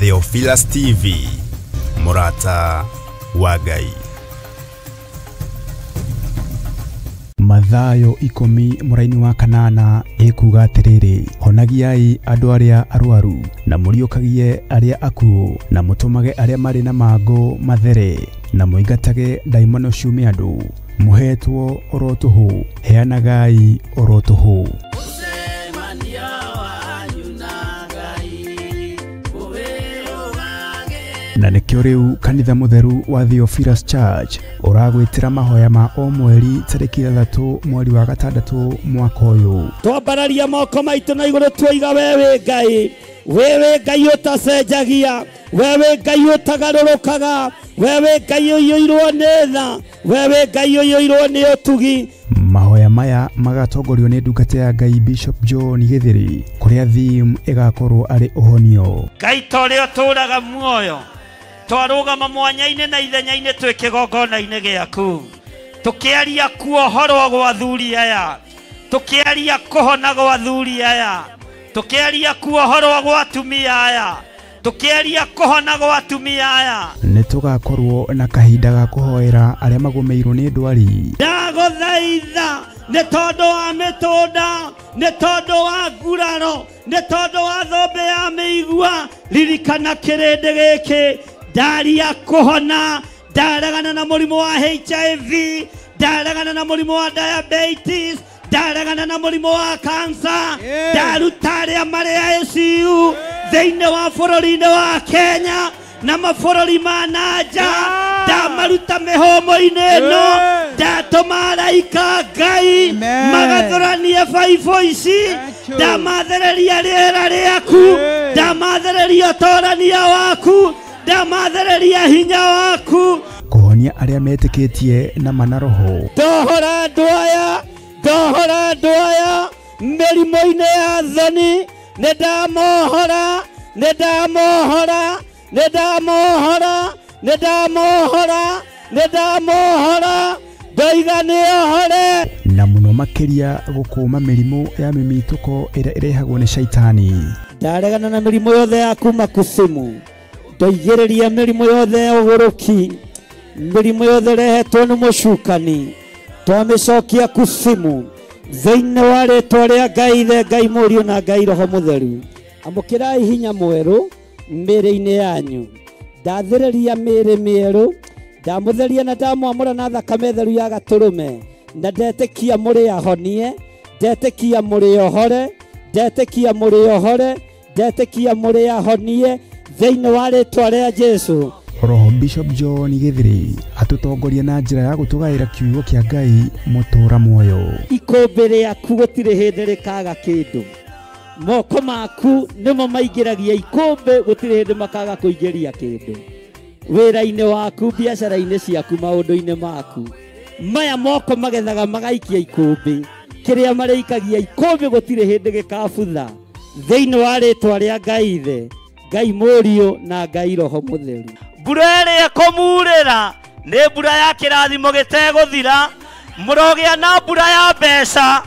Theophilus TV, Murata wa Ngai. Mathayo 10 muraini wa kanana ekuga atiriri, honagiai andu aria arwaru na muriukagie aria akuo na mutumage aria mari na mango mathere na muingatage daimono ciume andu, muhetwo orotuhu, heanagai orotuhu. Na nikio riu kanitha mutheru wa Theophilus Church uragwitira mahoya ma o mweri tariki 3 mweri wa gatandatu mwaka uyu. Twambararia moko maitu na iguru twiga wewe Ngai utacenjagia, wewe Ngai utagarurukaga, wewe Ngai uyoirwo ni tha, wewe Ngai uyoirwo ni utugi. Mahoya maya magatongorio ni ndungata ya Ngai Bishop John Githiri, kuria theme igakorwo ari uhonio. Ngai tore uturaga muoyo, twarugama mwanya-ine na ithenya-ine twi kigongona-ine giaku, tukiaria kuohorwo gwa athuri aya, tukiaria kuhona gwa athuri aya, tukiaria kuohorwo gwa atumia aya, tukiaria kuhona gwa atumia aya. Nitugakorwo na kahinda ga kuhoera aria magumeirwo ni ndwari. Ndaguthaitha ni tondu wa mitunda, ni tondu wa nguraro, ni tondu wa thombe ya miigua, ririkana kirindi giki, ndaria kuhona, ndaregana na murimu wa HIV, ndaregana na murimu wa diabetes, ndaregana na murimu wa cancer, ndaruta aria mari ICU thiini wa bururi-ini wa Kenya na mabururi ma nanja, ndamaruta mihomo-ini ino, ndatuma araika Ngai magathuranie baibũ ici, ndamathereria rĩera rĩaku, ndamathereria ũtorania waku, ndamathereria hinya waku, kuhonia aria metikitie na manaroho. ndohora andũ aya mĩrimũ-inĩ ya thoni, nĩndamohora, ndoiga nĩohore. Na muno makiria gukuma mirimu ya mimituko ira irehagwo ni shaitani. Ndaregana na mirimu yothe ya kuma kusimu, ndoigĩrĩria mirimu yothe ya ũgũrũki, mirimu yothe rehetwo nĩ mũcukani, twamĩcokia kusimu thĩinĩ wa rĩtwa rĩa Ngai Ithe, Ngai Mũriũ na Ngai Roho Mũtheru. Amũkĩrai hinya mwerũ mĩĩrĩ-inĩ yanyu, ndathereria mĩĩrĩ mĩerũ, ndamũtheria na ndamwamũra na thakame theru ya gatũrũme, na ndetĩkia mũrĩ ahonie, ndetĩkia mũrĩ ahonie thĩinĩ wa rĩtwa rĩa Jesũ. Roho Bishop John Githiri atutongoria na njira ya gutugaira kiugo kia Ngai mutura muoyo. Ikũmbĩ rĩaku gũtirĩ hĩndĩ rĩkaga kĩndũ, moko maku nĩmo maingĩragia ikũmbĩ, gũtirĩ hĩndĩ makaga kũingĩria kĩndũ. Wĩra-inĩ waku, biacara-inĩ ciaku, maũndũ-inĩ maku, maya moko magethaga magaikia ikũmbĩ, kĩrĩa marĩikagia ikũmbĩ gũtirĩ hĩndĩ gĩkabutha, thĩinĩ wa rĩtwa rĩa Ngai Ithe, Ngai Mũriũ na Ngai Roho Mũtheru. Mbura ĩrĩa ĩkũmurĩra nĩ mbura ya kĩrathimo gĩtegũthira, mũrogĩa na mbura ya mbeca,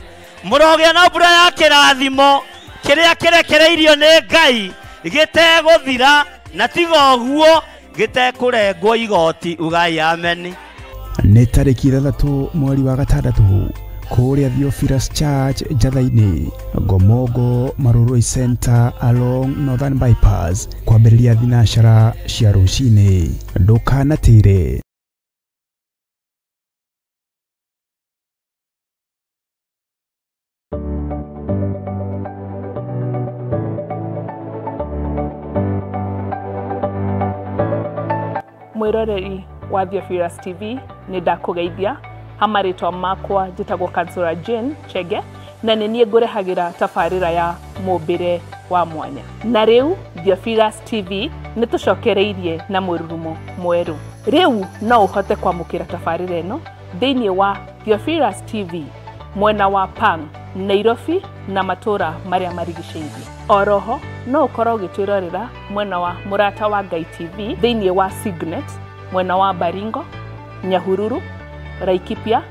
mũrogĩa na mbura ya kĩrathimo kĩrĩa kĩrekereirio nĩ Ngai gĩtegũthira, na tiga ũguo gĩtekũrengwo igoti. Ugai amen. Nĩ tariki 3 mweri wa gatandatu kuria Theophilus Church Njatha-ini, Gomongo Maruroi Center along Northern Bypass, kwambĩrĩria thinashara cia rũcinĩ. Ndũkanatĩre. Mwiroreri wa Theophilus TV ni ndakugeithia, hamaritwa makwa njitagwo Kansura Jane Chege, na nĩ ngũrehagira tabarĩra ya mũmbĩre wa mwanya. Na rĩu Theophilus TV nĩ tũcokereirie na mũrurumo mwerũ. Rĩu no ũhote kwamũkĩra tabarĩra ĩno thĩinĩ wa Theophilus TV mwena wa Pang, Nairobi na matũra marĩa marigicĩirie. Oroho no ũkorwo ũgĩtwĩrorera mwena wa Murata wa Ngai TV thĩinĩ wa Signet, mwena wa Baringo, Nyahururu, Laikipia,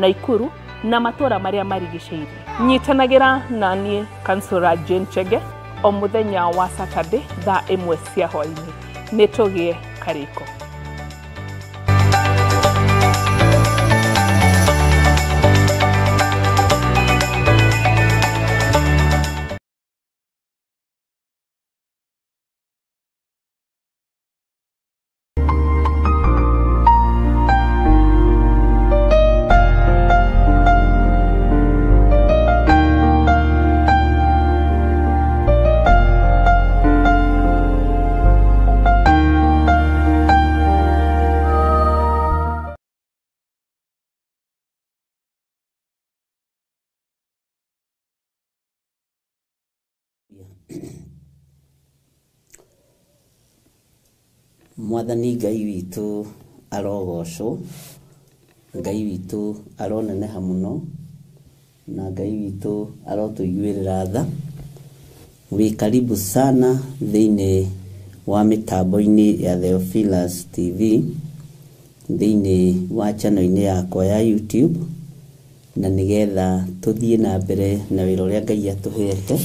Naikuru na matũra marĩa marigicĩirie. Nyitanagira na niĩ Kansura Jane Chege o muthenya wa Saturday thaa 1 cia hwaini. Nitugie kariko. Mwathani Ngai witu arogocwo, Ngai witu aroneneha muno, na Ngai witu arotuiguirira tha. Wi karibu sana thiini wa mitambo-ini ya Theophilus TV, thiini wa channel-ini yakwa ya YouTube, na nigetha tuthie na mbere na wira uria Ngai atuhete,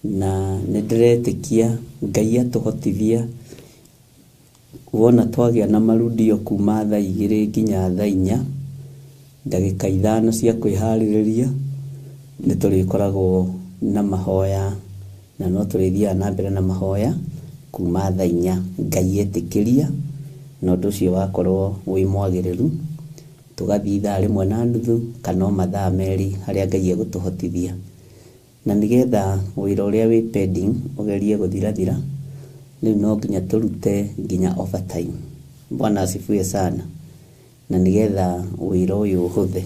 na nindiretikia Ngai atuhotithia wona twagia na marudio kuma thaa 2 nginya thaa 4, ndagika 5 cia kwihariria ni turikoragwo na mahoya, na no turithia na mbere na mahoya kuma thaa 4. Ngai etikiria no nducio wakorwo wi mwagiriru, tugathii thaa 1:30 kana mathaa 2 haria Ngai egutuhotithia, na nigetha wira uria wi pending ugerie guthirathira. Riu no nginya turute nginya overtime. Bwana asifiwe sana. Na nigetha wira uyu uhuthe,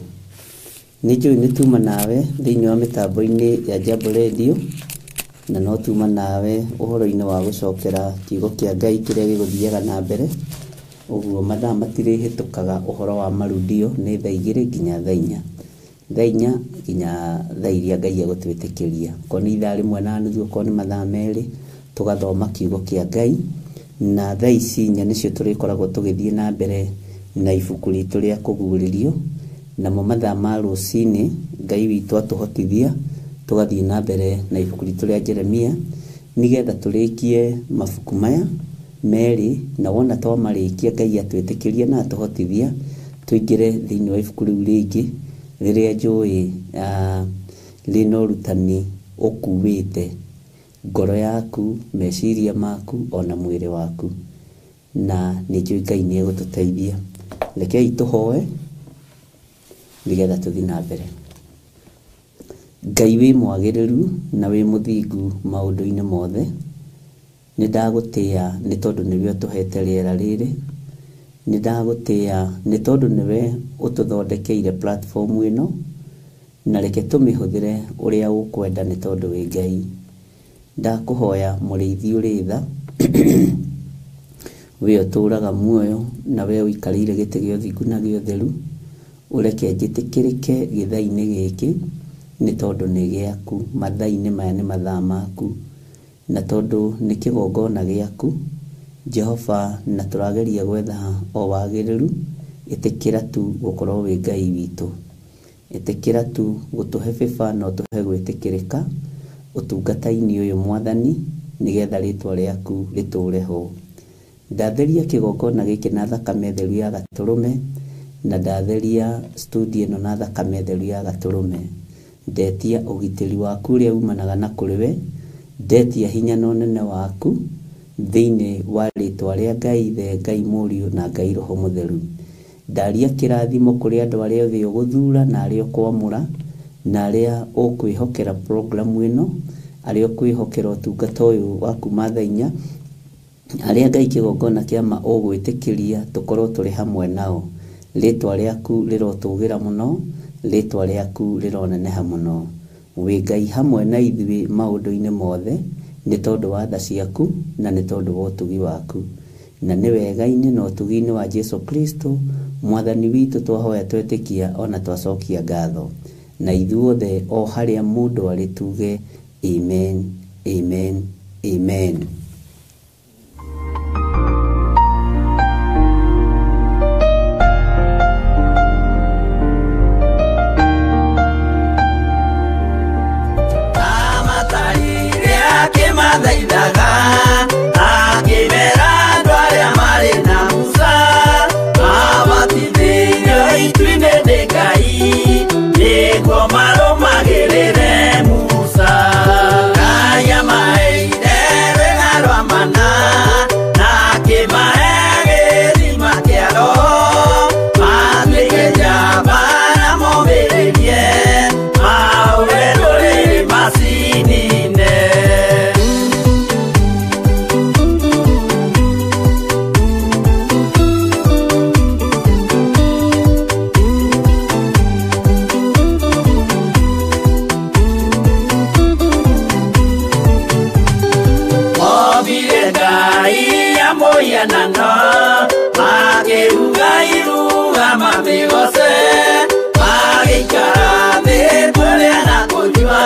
nijui nituma nawe thiini wa mitambo-ini ya Jambo Radio, na no tuma nawe uhoro-ini wa gucokera kiugo kia Ngai kiria giguthiaga na mbere. Uguo mathaa matirihitukaga uhoro wa marudio, ni thaa 2 nginya thaa 4, thaa 4 nginya thaa iria Ngai egutwitikiria. Ko ni thaa 1:30, ko ni mathaa 2 tugathoma kiugo kia Ngai, na thaa ici nya nicio turikoragwo tugithie na mbere na ibuku ritu ria kuguririo, na mathaa ma rucini Ngai witu atuhotithia tugathie na mbere na ibuku ritu ria Jeremia, nigetha turikie mabuku maya meri, na wona twamarikia Ngai atwitikiria na atuhotithia tuingire thiini wa ibuku riu ringi riria njui rina urutani ukuwite ngoro yaku, meciria maku, ona mwiri waku, na nijui Ngai ni egututeithia. Rekei tuhoe nigetha tuthie na mbere. Ngai wi mwagiriru na wi muthingu maundu-ini mothe, ni ndagutia ni tondu niwe utuhete riera riri, ni ndagutia ni tondu niwe ututhondekeire platform ino, na reke tumihuthire uria ukwenda ni tondu wi Ngai. Ndakuhoya muriithi uri tha we uturaga muoyo, na we uikarire giti gio thiku na gio theru, ureke njitikirike githai-ini giki ni tondu ni giaku. Mathai-ini maya ni mathaa maku, na tondu ni kigongona giaku Jehova, na turageria gwetha o wagiriru. Itikira tu gukorwo wi Ngai witu, itikira tu gutuhe biba no tuhe gwitikirika utungata-ini uyu Mwathani, nigetha ritwa riaku riture ho. Ndatheria kigongona giki na thakame theru ya gaturume, na ndatheria studio ino na thakame theru ya gaturume. Ndetia ugitiri waku uria umanaga na kuriwe, ndetia hinya na unene waku thiini wa ritwa ria Ngai the Ngai Muriu na Ngai Roho Mutheru. Ndaria kirathimo kuri andu aria othe uguthura na aria kwamura, na aria ukwihokera program ino, aria ukwihokera utungata uyu waku mathaa 4, aria Ngai kigongona kiama ugwitikiria tukorwo turi hamwe nao. Ritwa riaku rirotugira muno, ritwa riaku rironeneha muno. Wi Ngai hamwe na ithui maundu-ini mothe ni tondu wa tha ciaku, na ni tondu wa utugi waku, na ni wega-ini na utugi-ini wa Jesu Kristo Mwathani witu twahoya twetikia ona twacokia ngatho. Na ithuothe o haria mundu ari tuge amen, amen, amen. muyanano magiruga iruga mabigose magikara kuria na kujua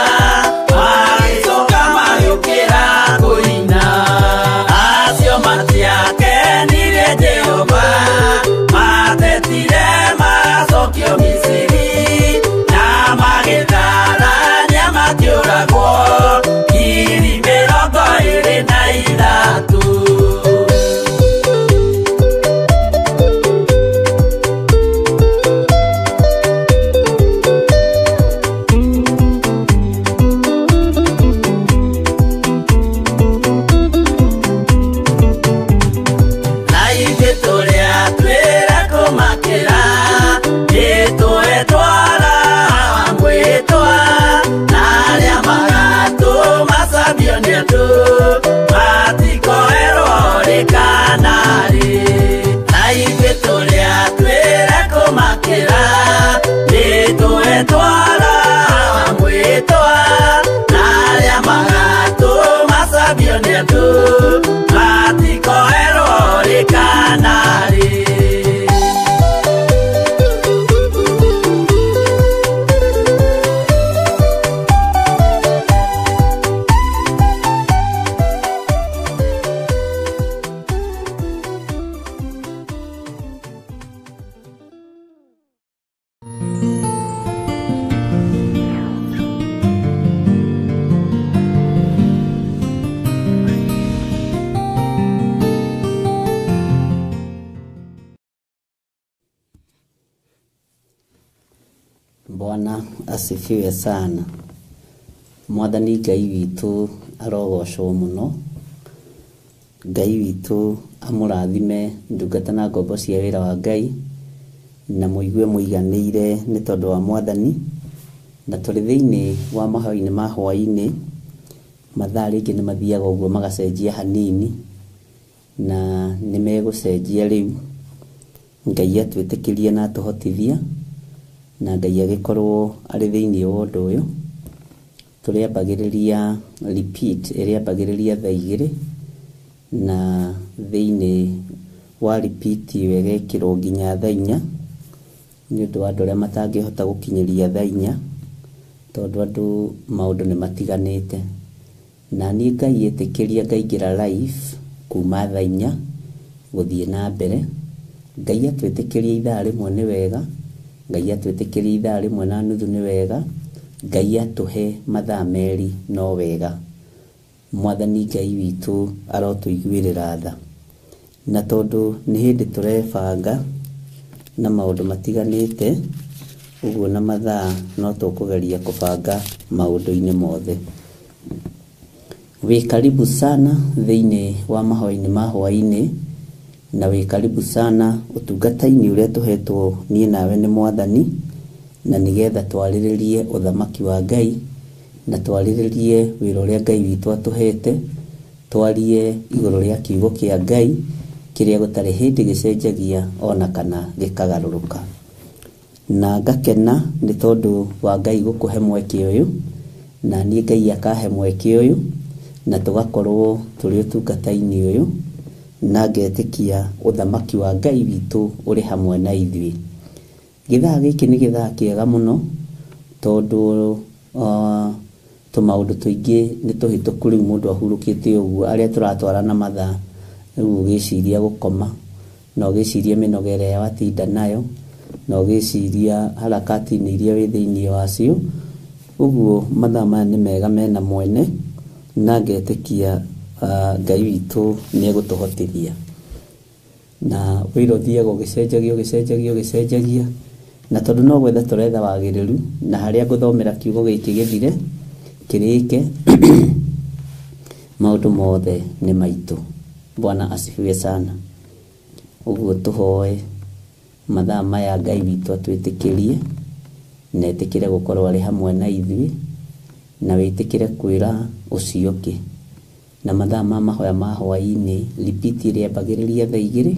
magicoka magukira kuina acio matiake nire Jehova matetire magacokio Misiri na magithara nyamakiuragwo ngiri 23. Bwana asifiwe sana. Mwathani Ngai witu arogocwo muno. Ngai witu amurathime ndungata na ngombo cia wira wa Ngai na muigue muiganire ni tondu wa Mwathani na turi thiini wa mahoini ma hwaini mathaa ringi ni mathiaga uguo magacenjia hanini na ni megucenjia riu. Ngai atwitikirie na atuhotithia na Ngai agikorwo ari thiini wa undu uyu. Turiambagiriria repeat iriambagiriria thaa 2 na thiini wa repeat wegekirwo nginya thaa 4 ni undu wa andu aria matangihota gukinyiria thaa 4 tondu andu maundu ni matiganite na ni Ngai etikiria ngaingira live kuma thaa 4 guthie na mbere. Ngai atwitikiria ithaa rimwe ni wega, Ngai atwitikiria ithaa rimwe na nuthu ni wega, Ngai atuhe mathaa meri no wega. Mwathani Ngai witu arotuiguirira tha na tondu ni hindi turebanga na maundu matiganite uguo na mathaa no tukugeria kubanga maundu-ini mothe. Wi karibu sana thiini wa mahoini ma hwaini na wi karibu sana utungata-ini uria tuhetwo nie nawe ni Mwathani na nigetha twariririe uthamaki wa Ngai na twariririe wira uria Ngai witu atuhete, twarie iguru ria kiugo kia Ngai kiria gutari hindi gicenjagia ona kana gikagaruruka. Na ngakena ni tondu wa Ngai gukuhe mweke uyu na ni Ngai akahe mweke uyu na tugakorwo turi utungata-ini uyu na ngetikia uthamaki wa Ngai witu uri hamwe na ithui. Githaa giki ni githaa kiega muno tondu tumaundu tuingi ni tuhituku riu mundu ahurukite uguo aria turatwarana mathaa riu ugiciria gukoma na ugiciria minogere ya watinda nayo na ugiciria harakati ni iria wi thiini wacio. Uguo mathaa maya ni mega mena mwene na ngetikia Ngai witu ni egutuhotithia na wira uthiaga ugicenjagia na tondu no gwetha turetha wagiriru na haria nguthomera kiugo giki githire kirike maundu mothe ni maitu. Bwana asifiwe sana. Uguo tuhoe mathaa maya Ngai witu atwitikirie na etikire gukorwo ari hamwe na ithui na witikire kwira ucioke na mathaa ma mahoya ma hwaini repeat iriambagiriria thaa 2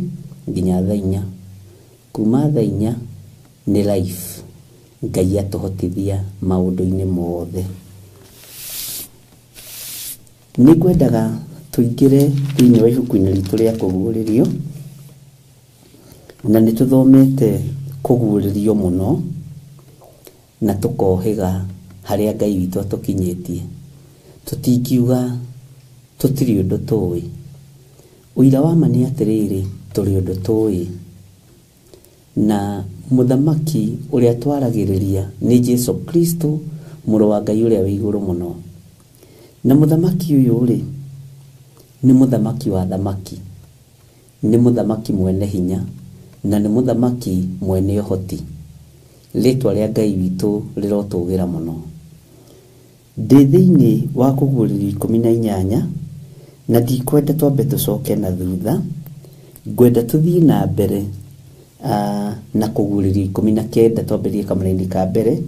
nginya thaa 4. Kuma thaa 4 ni life. Ngai atuhotithia maundu-ini mothe. Ni ngwendaga tuingire thiini wa ibuku-ini ritu ria kuguuririo na ni tuthomete kuguuririo muno na tukohiga haria Ngai witu atukinyitie. Tutingiuga tutiri undu tuwi. Uira wa mani atiriri turi undu tuwi. Na muthamaki uria twaragiriria ni Jesu Kristo muru wa Ngai uria wi iguru muno. Na muthamaki uyu ri ni muthamaki wa thamaki. Ni muthamaki mwene hinya na ni muthamaki mwene uhoti. Ritwa ria Ngai witu rirotugira muno. Ndi thiini wa kuguuririo 18 na ndikwenda twambe tucoke na thutha. Ngwenda tuthii na mbere na kuguuririo 19 twambirie kamuraini ka mbere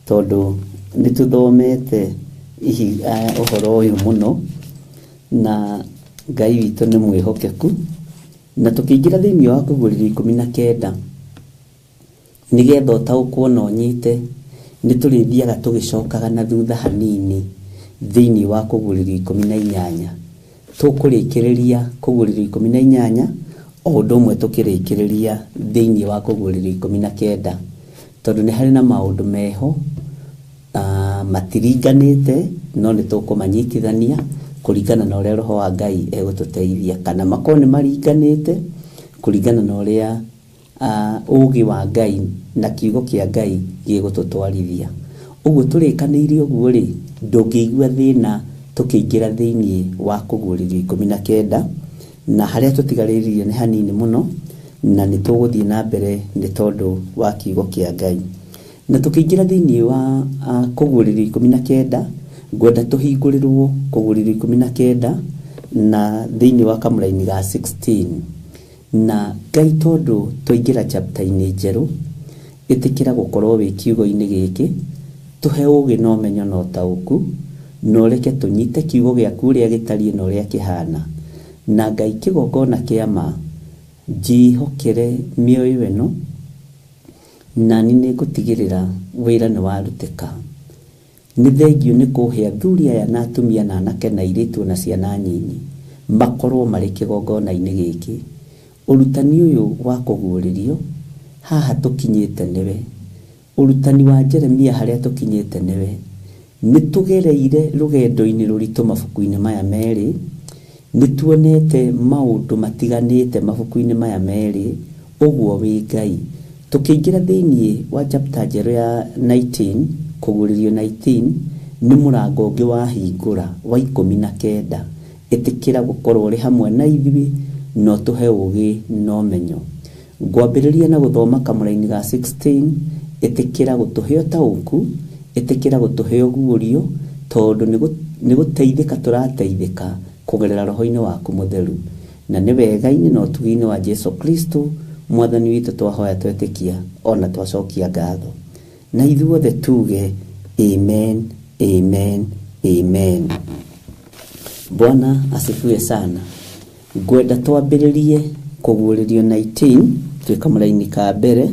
tondu ni tuthomete uhoro uyu muno na Ngai witu ni mwihokeku. Na tukiingira thiini wa kuguuririo 19 nigetha utaukwo na unyite ni turithiaga tugicokaga na thutha hanini thiini wa kuguuririo 18. Tukurikiriria kuguuririo 18 o undu umwe tukirikiriria thiini wa kuguuririo 19 tondu ni hari na maundu meho matiringanite no ni tukumanyitithania kuringana na uria roho wa Ngai egututeithia, kana makoni maringanite kuringana na uria ugi wa Ngai na kiugo kia Ngai gigututwarithia. Uguo turikaniire uguo ri ndungigua thina tukiingira thiini wa kuguuririo 19 na haria tutigariririe ni hanini muno na ni tuguthii na mbere ni tondu wa kiugo kia Ngai. Na tukiingira thiini wa kuguuririo 19 ngwenda tuhingurirwo kuguuririo 19 na thiini wa kamuraini ga 16. Na Ngai tondu tuingira chapter-ini njeru itikira gukorwo wi kiugo-ini giki tuhe ugi na umenyo na utauku no reke tunyite kiugo giaku uria gitarie na uria kihana. Na Ngai kigongona kiama njihokere mioyo ino na ni nigutigirira wira ni waruteka. Ni thengio ni kuhe athuri aya na atumia na anake na airitu na ciana nyinyi makorwo mari kigongona-ini giki. Urutani uyu wa kuguuririo haha tukinyite niwe. Urutani wa Jeremia haria tukinyite niwe. Ni tugereire rugendo-ini ruritu mabuku-ini maya meri. Ni tuonete maundu matiganite mabuku-ini maya meri. Uguo wi Ngai. Tukiingira thiini wa chapter njeru ya 19 kuguuririo 19 ni murango ungi wa hingura wa 19 itikira gukorwo ri hamwe na ithui no tuhe ugi no menyo. Ngwambiriria na guthoma kamuraini ga 16 itikira gutuhe utauku itikira gutuhe uguurio tondu ni guteithika turateithika kugerera roho-ini waku mutheru. Na ni wega-ini no tugi-ini wa Jesu Kristo mwathani witu twahoya twetikia ona twacokia ngatho. Na ithuothe tuge amen, amen, amen. Bwana asifiwe sana. Ngwenda twambiririe kuguuririo 19 twi kamuraini ka mbere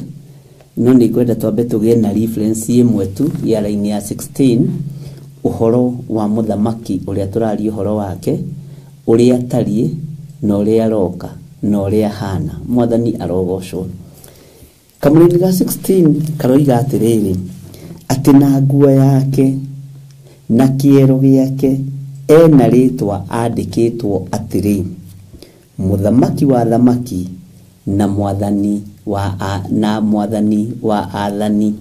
no ni ngwenda twambe tugie na reference imwe tu ya raini ya 16 uhoro wa muthamaki uria turari uhoro wake uria tarie na uria roka na uria hana. Mwathani arogocwo. Kamuraini ga 16 karoiga atiriri ati na nguo yake na kiero giake ena ritwa andikitwo atiri muthamaki wa thamaki na mwathani wa athani.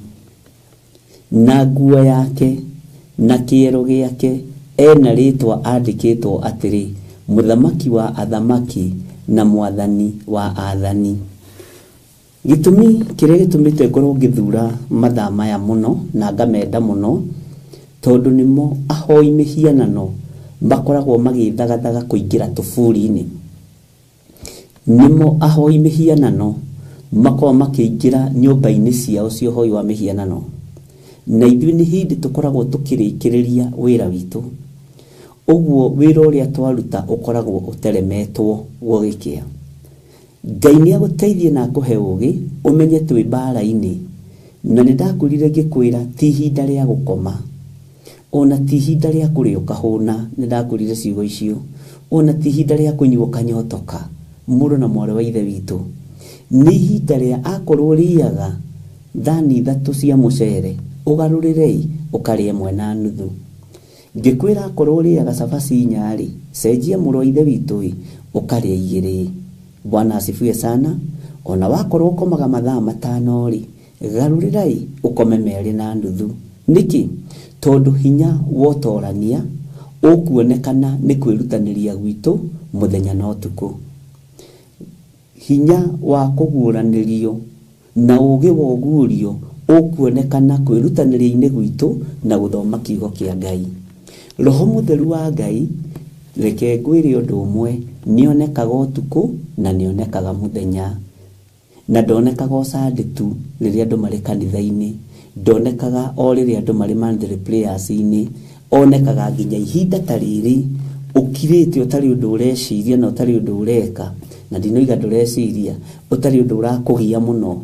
Na nguo yake na kiero giake ena ritwa andikitwo atiri muthamaki wa athamaki na mwathani wa athani. Gitumi kiria gitumite ngorwo ngithura mathaa maya muno na ngamenda muno tondu nimo ahoi mihianano bakoragwo magithagathaga kuingira tuburi-ini. Nimo ahoi mihianano makorwo makiingira nyumba-ini ciao cia uhoi wa mihianano. Na ithui ni hindi tukoragwo tukirikiriria wira witu. Uguo wira uria twaruta ukoragwo uteremetwo gugikia. Ngai ni aguteithie na akuhe ugi umenye twi bara-ini. Na ni ndakurire ngikwira ti hinda ria gukoma ona ti hinda ria kuria ukahuna. Ni ndakurire ciugo icio ona ti ihinda rĩa kũnyua kanyotoka mũrũ na mwarĩ wa ithe witũ. Nĩ ihinda rĩa akorwo ũrĩaga thani 3 cia mũcere ũgarũrĩre ũkarĩa 1.5. Ngĩkwĩra akorwo ũrĩaga cabaci 4 cenjia mũrũ wa ithe witũ ũkarĩa 2. Bwana asifiwe sana. Ona wakorwo ũkomaga mathaa 5 garũrĩra ũkome 2.5. Nĩkĩ? Tondũ hinya wotorania ũkuonekana nĩ kwĩrutanĩria gwitũ mũthenya na ũtukũ. Hinya wa kũguũranĩrio na ũũgĩ wa ũguũrio ũkuonekana kwĩrutanĩria-inĩ gwitũ na gũthoma kiugo kĩa Ngai. Roho Mũtheru wa Ngai reke ngwĩre ũndũ ũmwe, nĩonekaga ũtukũ na nĩonekaga mũthenya, na ndonekaga Sunday tu rĩrĩa andũ marĩ kanitha-inĩ, ndonekaga o rĩrĩa andũ marĩ monthly prayers-inĩ, onekaga nginya ihinda ta rĩrĩ ũkirĩte ũtarĩ ũndũ ũreciria na ũtarĩ ũndũ ũreka, na ndinoiga ndũreciria, ũtarĩ ũndũ ũrakũgia mũno,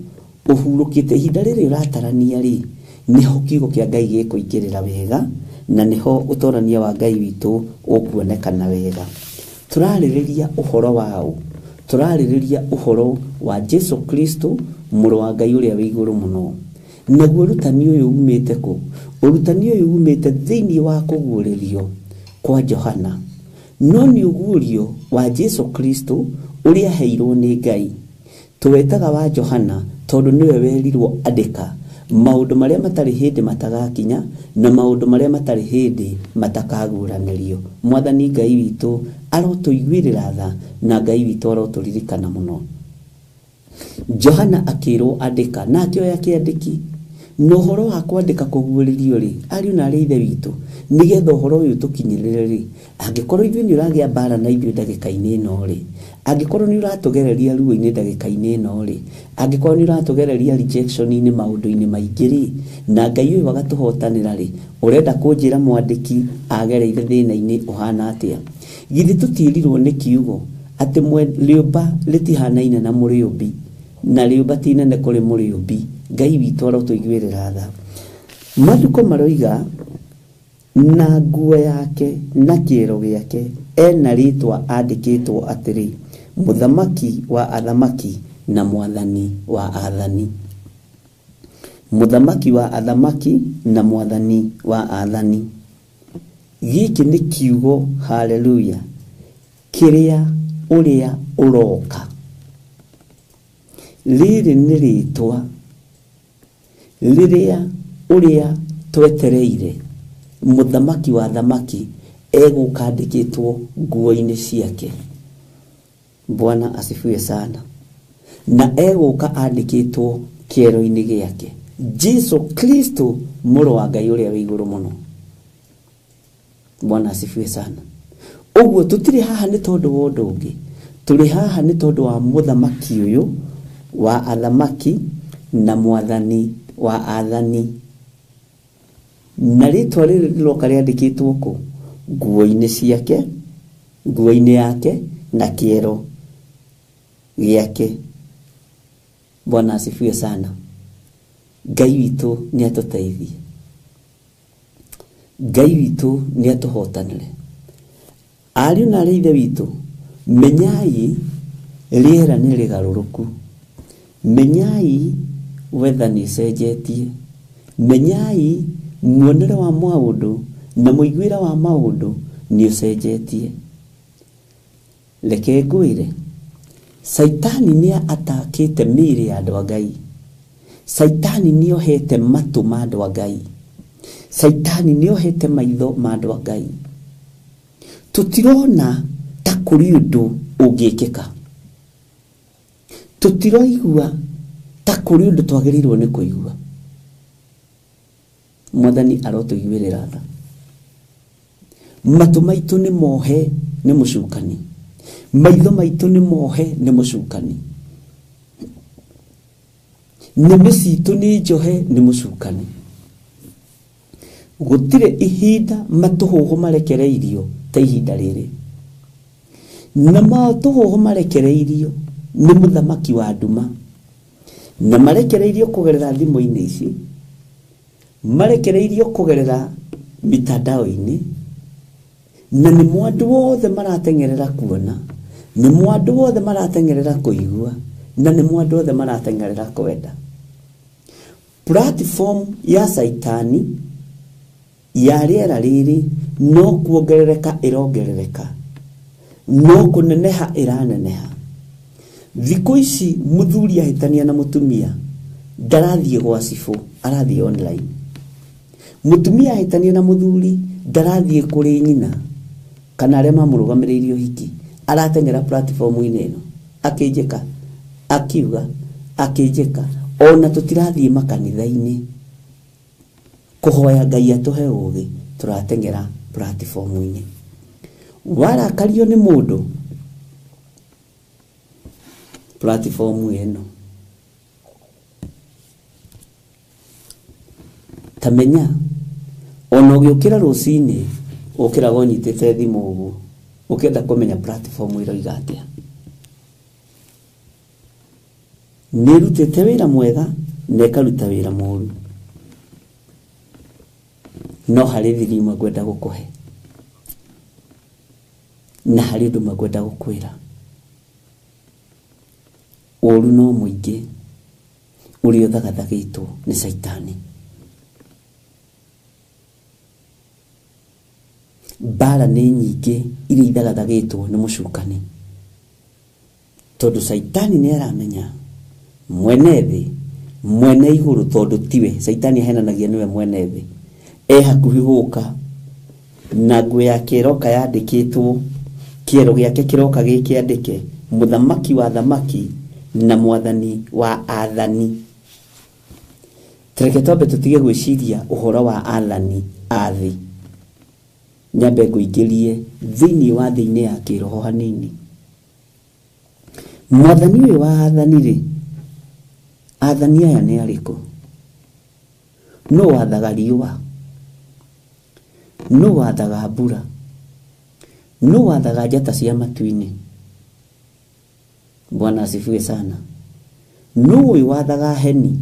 ũhurũkĩte ihinda rĩrĩ ũratarania niho kiugo kĩa Ngai gĩkũingĩrĩra wega, na niho ũtorania wa Ngai witũ ũkuonekana wega. Turarĩrĩria ũhoro wao, turarĩrĩria ũhoro wa Jesu Kristo mũrũ wa Ngai ũrĩa wĩ igũrũ mũno. Naguo ũrutani ũyũ umĩte kũ? Ũrutani ũyũ umĩte thĩinĩ wa kũguũrĩrio kwa Johana, no nĩ ũguũrio wa Jesu Kristo ũrĩa heirwo nĩ Ngai. Tuwetaga wa Johana tondũ nĩwe werirwo andĩka maũndũ marĩa matarĩ hĩndĩ matagakinya na maũndũ marĩa matarĩ hĩndĩ matakaguũranĩrio. Mwathani Ngai witũ arotũiguĩrĩra tha na Ngai witũ arotũririkana mũno. Johana akĩrwo andĩka na akĩoya kĩandĩki, no ũhoro wa kwandĩka kũguũrĩrio ariũ na arĩ ithe witũ, nĩgetha ũhoro ũyũ tũkinyĩrĩre angĩkorwo ithuĩ nĩ ũragĩa mbara na ithuĩ ndagĩka-inĩ ĩno angĩkorwo nĩ ũratũgereria ruo-inĩ ndagĩka-inĩ ĩno angĩkorwo nĩ ũratũgereria rejection-inĩ maũndũ-inĩ maingĩ na Ngai ũyũ agatũhotanĩra ũrenda kũnjĩra mwandĩki agereire thĩna-inĩ ũhana atĩa? Githĩ tũtiĩrirwo nĩ kiugo atĩ rĩũmba rĩtihanaine na mũrĩũmbi, na rĩũmba ti inene kũrĩ mũrĩũmbi? Ngai witũ arotũiguĩrĩra tha. Maandĩko maroiga na nguo yake na kĩero gĩake ena rĩtwa andĩkĩtwo atĩrĩ, mũthamaki wa athamaki na mwathani wa athani. Mũthamaki wa athamaki na mwathani wa athani. Gĩkĩ nĩ kiugo, haleluya, kĩrĩa ũrĩa ũroka. Rĩrĩ nĩ rĩtwa rĩrĩa ũrĩa twetereire mũthamaki wa athamaki egũka andĩkĩtwo nguo-inĩ ciake. Bwana asifiwe sana. Na egũka andĩkĩtwo kĩero-inĩ gĩake, Jesu Kristo mũrũ wa Ngai ũrĩa wĩ igũrũ mũno. Bwana asifiwe sana. Ũguo tũtirĩ haha nĩ tondũ wa ũndũ ũngĩ, tũrĩ haha nĩ tondũ wa mũthamaki ũyũ wa athamaki na mwathani wa athani. Na rĩtwa rĩrĩ rĩroka rĩandĩkĩtwo kũ? Nguo-inĩ ciake, nguo-inĩ yake na kĩero gĩake. Bwana asifiwe sana. Ngai witũ nĩ atũteithie, Ngai witũ nĩ atũhotanĩre. Ariũ na arĩ ithe witũ, menyai rĩera nĩ rĩgarũrũku, menyai weather nĩ cenjetie, menyai muonere wa maũndũ na mũiguĩre wa maũndũ nĩ ũcenjetie. Reke ngwĩre, Saitani nĩ atakĩte mĩĩrĩ ya andũ a Ngai. Saitani nĩ ohete matũ ma andũ a Ngai. Saitani nĩ ohete maitho ma andũ a Ngai. Tũtirona ta kũrĩ ũndũ ũngĩkĩka, tũtiroigua ta kũrĩ ũndũ twagĩrĩirwo nĩ kũigua. Mwathani arotũiguĩrĩra tha. Matũ maitũ nĩ mohe nĩ mũcukani, maitho maitũ nĩ mohe nĩ mũcukani, nĩmĩ citũ nĩ njohe nĩ mũcukani. Gũtirĩ ihinda matũhũhũ marekereirio ta ihinda rĩrĩ, na matũhũhũ marekereirio nĩ mũthamaki wa nduma, na marekereirio kũgerera thimũ-inĩ ici, marekereirio kũgerera mitandao-inĩ, na nĩ mwandu wothe maratengerera kuona, nĩ mwandu wothe maratengerera kuigua, na nĩ mwandu wothe maratengerera kwenda. Platform ya Saitani ya rĩera rĩrĩ no kuongerereka irongerereka, no kuneneha iraneneha. Thikũ ici muthuri ahitania na mutumia ndarathiĩ gwa cibũ, arathiĩ online. Mutumia ahitania na muthuri ndarathiĩ kũrĩ nyina kana arĩa mamũrũgamĩrĩire ũhiki, aratengera platform-inĩ ĩno akĩnjĩka, akiuga, akĩnjĩka. Ona tũtirathiĩ makanitha-inĩ kũhoya Ngai atũhe ũũgĩ, tũratengera platform-inĩ. Warakario nĩ mũndũ, platform ĩno tamenya, ona ũgĩũkĩra rũcinĩ ũkĩraga ũnyitĩte thimũ ũguo ũkĩenda kũmenya platform ĩroiga atĩa. Nĩrutĩte wĩra mwega na ĩkaruta wĩra mũũru, no harĩ thiri imwe ngwenda gũkũhe na harĩ ũndũ ũmwe ngwenda gũkwĩra. Ũũru no mũingĩ ũrĩa ũthagathagĩtwo nĩ Saitani. Mbara nĩ nyingĩ iria ithagathagĩtwo nĩ mũcukani, tondũ Saitani nĩ aramenya mwene thĩ, mwene igũrũ, tondũ tiwe Saitani ahenanagia niwe mwene thĩ, hakuhĩ gũka na nguo yake ĩroka yandĩkĩtwo, kĩero gĩake kĩroka gĩkĩandĩke mũthamaki wa thamaki na mwathani wa athani. Tũreke twambe tũtige gwĩciria ũhoro wa athani a thĩ, nyambe ngũingĩrie thĩinĩ wa thĩ-inĩ ya kĩroho hanini. Mwathani ũyũ wa athani rĩ, athani aya nĩ arĩkũ? Nũ wathaga riũa? Nũ wathaga mbura? Nũ wathaga njata cia matu-inĩ? Bwana asifiwe sana. Nũ ũyũ wathaga heni?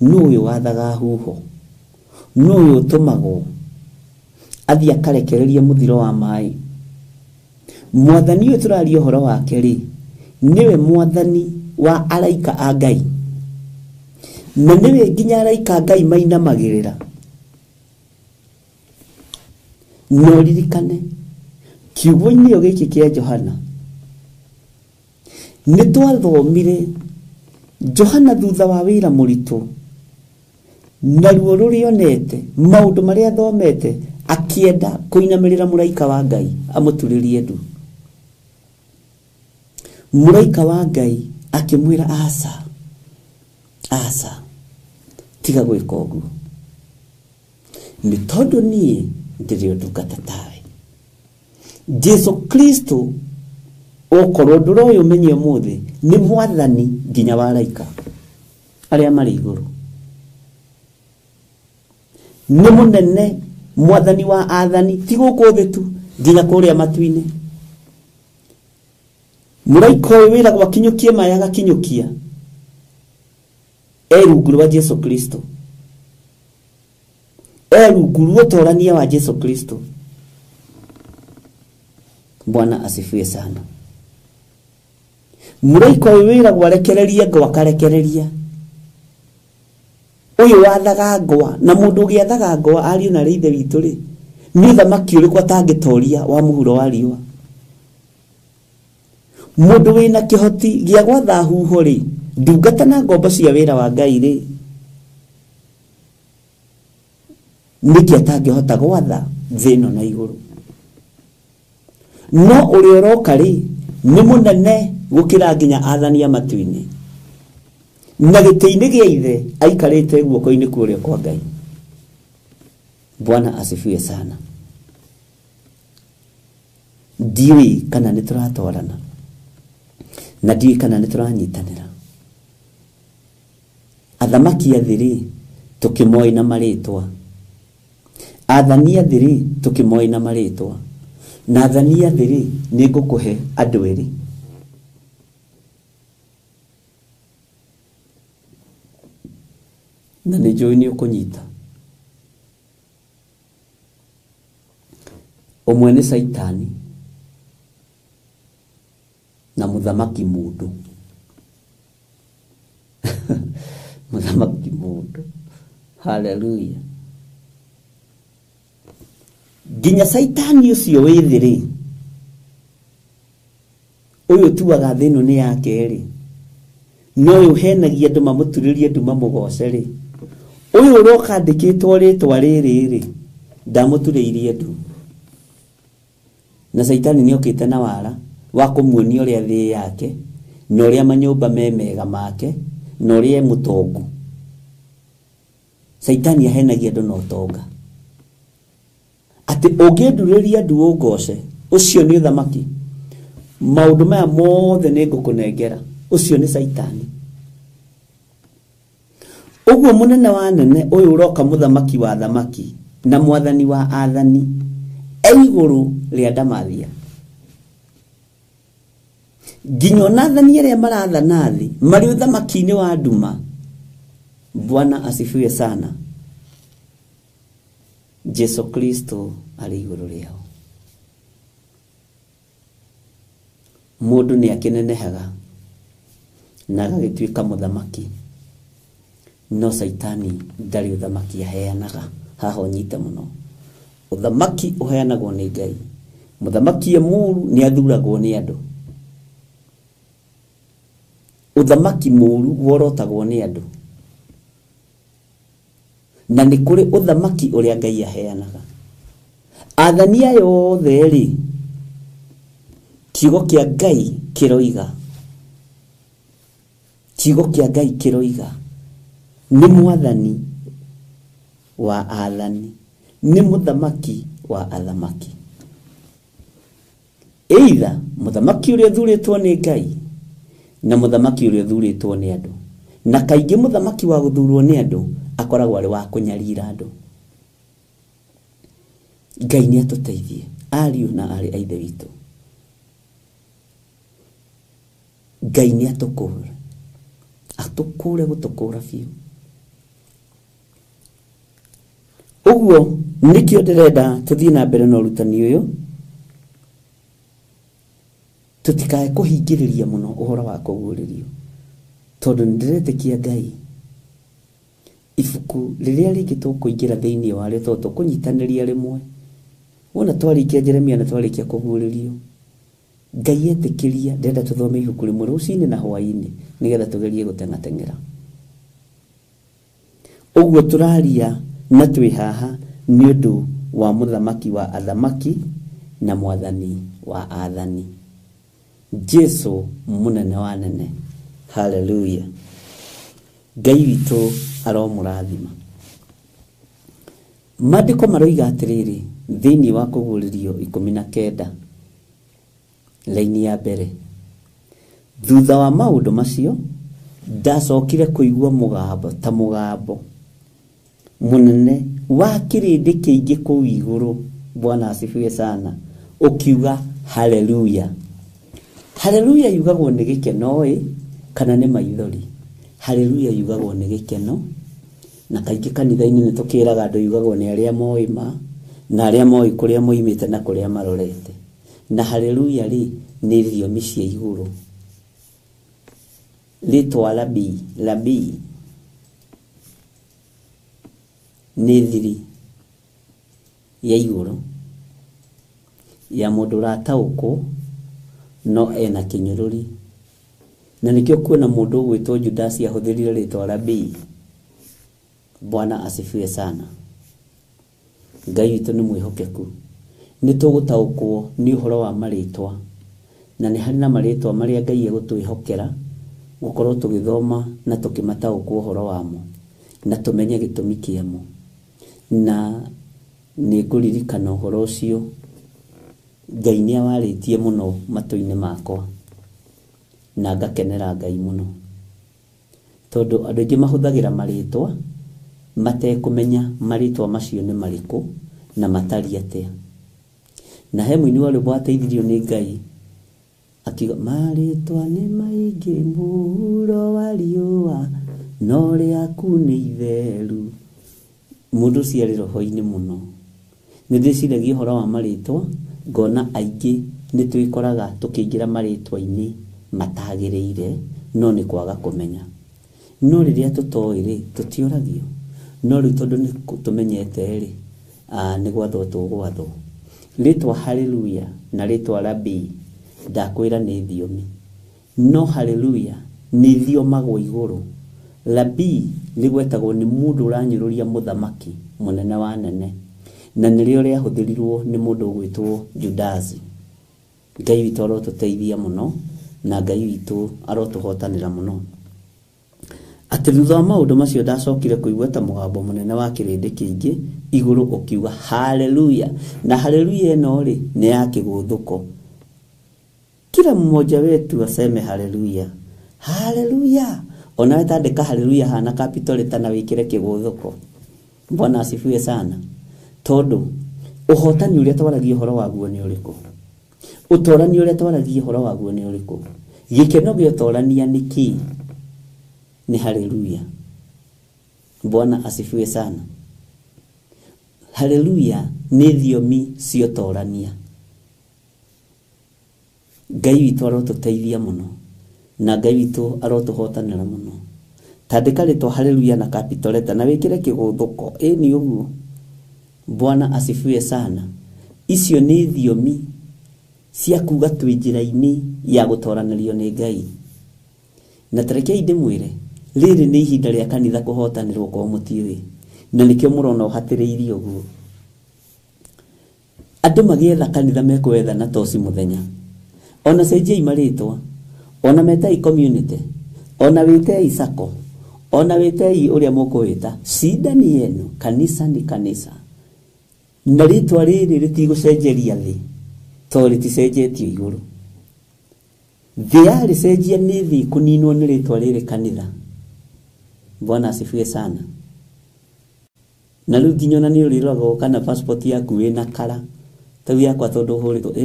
Nũ ũyũ wathaga huho? Nũ ũyũ ũtũmagwo athiĩ akarekereria mũthiro wa maĩ? Mwathani ũyũ tũraria ũhoro wake rĩ, niwe mwathani wa araika a Ngai, na niwe nginya araika a Ngai mainamagĩrĩra. No ririkane kiugo-inĩ gĩkĩ kĩa Johana nĩ twathomire Johana thutha wa wĩra mũritũ na ruo rũrĩa onete, maũndũ marĩa athomete, akĩenda kũinamĩrĩra mũraika wa Ngai amũturĩrie ndu. Mũraika wa Ngai akĩmwĩra aca, aca, tiga gwĩka ũguo, nĩ tondũ niĩ ndĩrĩ ndungata tawe. Jesu Kristo okorwo ndũroĩ ũmenye ũmũthĩ nĩ mwathani nginya wa araika arĩa marĩ igũrũ, nĩ mũnene, mwathani wa athani, ti gũkũ thĩ tu, nginya kũrĩa matu-inĩ. Mũraika ũyũ wĩragwo akinyũkie maĩ agakinyũkia, rungu rwa Jesu Kristo, rungu rwa ũtorania wa Jesu Kristo. Bwana asifiwe sana. Mũraika ũyũ wĩragwo arekererie ngwa akarekereria. Ũyũ wathaga ngwa, na mũndũ ũgĩathaga ngwa ariũ na ithe witũ rĩ, nĩ thamaki ũrĩkũ atangĩtoria wa mũhuro wa riũa? Mũndũ wĩna kĩhoti gĩa gwatha huho rĩ, ndungata na ngombo cia wĩra wa Ngai rĩ, nĩkĩ atangĩhota gwatha thĩ ĩno na igũrũ? No ũrĩa ũroka rĩ, nĩ mũnene gũkĩra nginya athani a matu-inĩ, na gĩtĩ-inĩ gĩa ithe aikarĩte guoko-inĩ kũrĩa kwa Ngai. Bwana asifiwe sana. Ndiũĩ kana nĩ tũratwarana, na ndiũĩ kana nĩ tũranyitanĩra. Athamaki a thĩ rĩ, tũkĩmoĩ na marĩtwa, athani a thĩ rĩ, tũkĩmoĩ na marĩtwa, na athani a thĩ rĩ, nĩ ngũkũhe andũ erĩ. Na nĩ njũĩ nĩ ũkũnyita. Ũmwe nĩ Saitani na mũthamaki mũndũ. Mũthamaki mũndũ. Hallelujah. Nginya Saitani ũcio wĩ thĩ rĩ, ũyũ tuaga thĩ ĩno nĩ yake rĩ, no ũyũ henagia andũ mamũturĩrie andũ mamũgoce rĩ, ũyũ ũroka andĩkĩtwo rĩtwa rĩrĩ rĩ, ndamũturĩirie andũ. Na Saitani nĩ okĩte na wara wa kũmuonia ũrĩa thĩ yake, na ũrĩa manyũmba mega make, na ũrĩa e mũtongu. Saitani ahenagia andũ na ũtonga. Atĩ ũngĩndurĩria andũ ũgoce, ũcio nĩ ũthamaki. Maũndũ maya mothe nĩ ngũkũnengera, ũcio nĩ Saitani. Ũguo mũnene wa nene ũyũ ũroka mũthamaki wa thamaki na mwathani wa athani igũrũ rĩa ndamathia. Nginya nathani arĩa marathana thĩ marĩ ũthamaki-inĩ wa nduma. Bwana asifiwe sana. Jesu Kristo arĩ igũrũ rĩao. Mũndũ nĩ akĩnenehaga na agagĩtuĩka mũthamaki, no Saitani ndarĩ ũthamaki aheanaga. Haha ũnyite mũno, ũthamaki ũheanagwo nĩ Ngai. Mũthamaki mũũru nĩ athuragwo nĩ andũ. Ũthamaki mũũru worotagwo nĩ andũ. Na nĩ kũrĩ ũthamaki ũrĩa Ngai aheanaga. Athani aya othe rĩ, kiugo kĩa Ngai kĩroiga, kiugo kĩa Ngai kĩroiga nĩ mwathani wa athani, nĩ mũthamaki wa athamaki. Either mũthamaki ũrĩa thurĩtwo nĩ Ngai na mũthamaki ũrĩa thurĩtwo nĩ andũ. Na kaingĩ mũthamaki wa gũthurwo nĩ andũ akoragwo arĩ wa kũnyarira andũ. Ngai nĩ atũteithie, ariũ na arĩ a ithe witũ. Ngai nĩ atũkũre, atũkũre gũtũkũra biũ. Ũguo nĩkĩo ndĩrenda tũthiĩ na mbere na ũrutani ũyũ, tũtikae kũhingĩrĩria mũno ũhoro wa kũguũrĩrio, tondũ nĩndĩretĩkia Ngai ibuku rĩrĩa rĩngĩ tũkũingĩra thĩinĩ warĩo, tondũ tũkũnyitanĩria rĩmwe. Wona twarĩkia Jeremia na twarĩkia kũguũrĩrio, Ngai etĩkĩria ndenda tũthome ibuku rĩmwe rũcinĩ na hwaĩ-inĩ, nĩgetha tũgerie gũteng'ateng'era. Ũguo tũraria na twĩ haha nĩ ũndũ wa mũthamaki wa athamaki na mwathani wa athani, Jesu mũnene wa nene. Hallelujah. Ngai witũ aromũrathima. Maandĩko maroiga atĩrĩrĩ thĩinĩ wa kũguũrĩrio 19 laini ya mbere, thutha wa maũndũ macio ndacokire kũigua mũgambo ta mũgambo mũnene wa kĩrĩndĩ kĩingĩ kũu igũrũ. Bwana asifiwe sana. Ukiuga haleluya. Haleluya yugagwo nĩ gĩkeno kana nĩ maithori. Haleluya yugagwo nĩ gĩkeno, na kaingĩ kanitha-inĩ nĩ tũkĩraga andũ yugagwo nĩ arĩa moĩ ma na arĩa moĩ kũrĩa moimĩte na kũrĩa marorete. Na haleluya rĩ nĩ thiomi cia igũrũ. Rĩtwa labii nĩ thiri ya igũrũ ya mũndũ ũrataũkwo no ena kĩnyũrũri. Na nĩkĩo kuona mũndũ ũgwĩtwo Judasi ahũthĩrire rĩtwa labii. Bwana asifiwe sana. Ngai witũ nĩ mwĩhokeku. Nĩ tũgũtaũkwo nĩ ũhoro wa marĩtwa, na nĩ harĩ na marĩtwa marĩa Ngai egũtwĩhokera gũkorwo tũgĩthoma na tũkĩmataũkwo ũhoro wamo na tũmenye gĩtũmi kĩamo. Na nĩ ngũririkana ũhoro ũcio Ngai nĩ awarĩtie mũno matũ-inĩ makwa, na ngakenera Ngai mũno, tondũ andũ aingĩ mahũthagĩra marĩtwa matekũmenya marĩtwa macio nĩ marĩkũ na matariĩ atĩa. Na he mũini wa rwĩmbo ateithirio nĩ Ngai akiuga marĩtwa nĩ maingĩ mũhuro wa riũa no rĩaku nĩ itheru. Mũndũ ũcio arĩ roho-inĩ mũno, Nĩndĩciragia ũhoro wa marĩtwa ngona aingĩ nĩtwĩkoraga tũkĩingĩra marĩtwa-inĩ matagĩrĩire no nĩ kwaga kũmenya. No rĩrĩa tũtoĩ-rĩ tũtiũragio. No rĩu tondũ nĩtũmenyete-rĩ nĩ gwathwo tũgwathwo. Rĩtwa haleluya na rĩtwa Rabbii ndakwĩra nĩ thiomi. No haleluya nĩ thiomagwo igũrũ. Rabbii rĩgwetagwo nĩ mũndũ ũranyũrũria mũthamaki mũnene wa nene, na nĩrĩo rĩahũthĩrirwo nĩ mũndũ ũgwĩtwo Judasi. Ngai witũ arotũteithia mũno na Ngai witũ arotũhotanĩra mũno. Atĩ thutha wa maũndũ macio ndacokire kũigua ta mũgambo mũnene wa kĩrĩndĩ kĩingĩ igũrũ ũkiuga haleluya. Na haleluya ĩno-rĩ nĩ ya kĩgũthũko. Kila mmoja wetu aseme haleluya. Haleluya. Ona wetandĩka haleluya hana capital letter na wĩkĩre kĩgũthũko. Bwana asifiwe sana. Tondũ ũhotani ũrĩa twaragia ũhoro waguo nĩ ũrĩkũ? Ũtorani ũrĩa twaragia ũhoro waguo nĩ ũrĩkũ? Gĩkeno gĩa ũtorania nĩ kĩĩ? Ni haleluya. Bwana asifiwe sana. Haleluya ni thiomi cia ũtorania. Ngai witũ arotũteithia mũno na Ngai witũ arotũhotanĩra mũno. Tandĩka rĩtwa haleluya na capital letter na wĩkĩre kĩgũthũko. Ni ũguo. Bwana asifiwe sana. Icio nĩ thiomi cia kuga twĩ njĩra-inĩ ya gũtoranĩrio nĩ Ngai. Na tarekei ndĩmwĩre rĩrĩ nĩ ihinda rĩa kanitha kũhotanĩrwo kwa mũtiũĩ, na nĩkĩo mũrona ũhatĩrĩirie ũguo. Andũ magĩetha kanitha mekwetha na toci mũthenya. Ona cenjiai marĩtwa, ona metai community, ona wĩtei sako, ona wĩtei ũrĩa mũkũwĩta. Shida ni yenu, kanisa ni kanisa. Na rĩtwa rĩrĩ rĩtigũcenjeria thĩ to rĩticenjetio igũrũ. Thĩ yarĩcenjia nĩ thĩ kũninwo nĩ rĩtwa rĩrĩ kanitha. Bwana asifiwe sana. Na rĩu nginya ona nĩ ũrĩroragwo kana passport yaku ĩna kara. Tau yakwa tondũ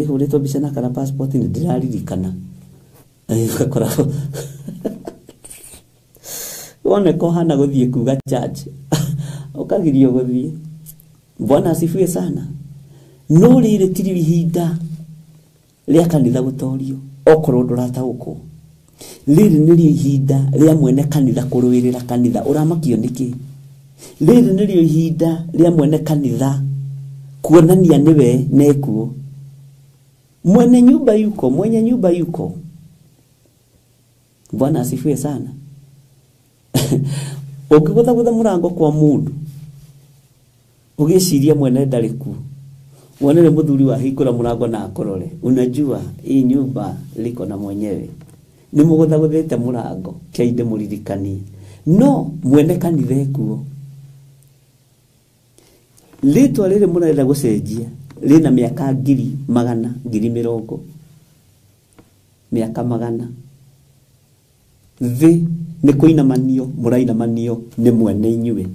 hũrĩtwo mbica na kara passport nĩ ndĩraririkana. Ũgakoragwo woneka hana gũthiĩ kuga church ũkagirio gũthiĩ. Bwana asifiwe sana. No rĩrĩ tiri ihinda rĩa kanitha gũtorio okorwo ndũrataũkwo. Rĩrĩ nĩrĩo ihinda rĩa mwene kanitha kũrũĩrĩra kanitha. Ũramakio nĩkĩ? Rĩrĩ nĩrĩo ihinda rĩa mwene kanitha kuonania nĩwe nekuo. Mwenye nyumba yuko. Bwana asifiwe sana. Ũngĩgũthagũtha mũrango kwa mũndũ ũgĩciria mwene ndarĩ kuo, wonere mũthuri wa hingũra mũrango na akorore, unajua hii nyumba liko na mwenyewe. Nĩ mũgũthagũthĩte mũrango kĩinde mũririkanie. No mwene kanitha ekuo. Rĩtwa rĩrĩ mũrenda gũcenjia rĩna mĩaka 100,000, 100,000, mĩaka 100. Thĩ nĩ kũinamanio, mũrainamanio nĩ mwene inyuĩ.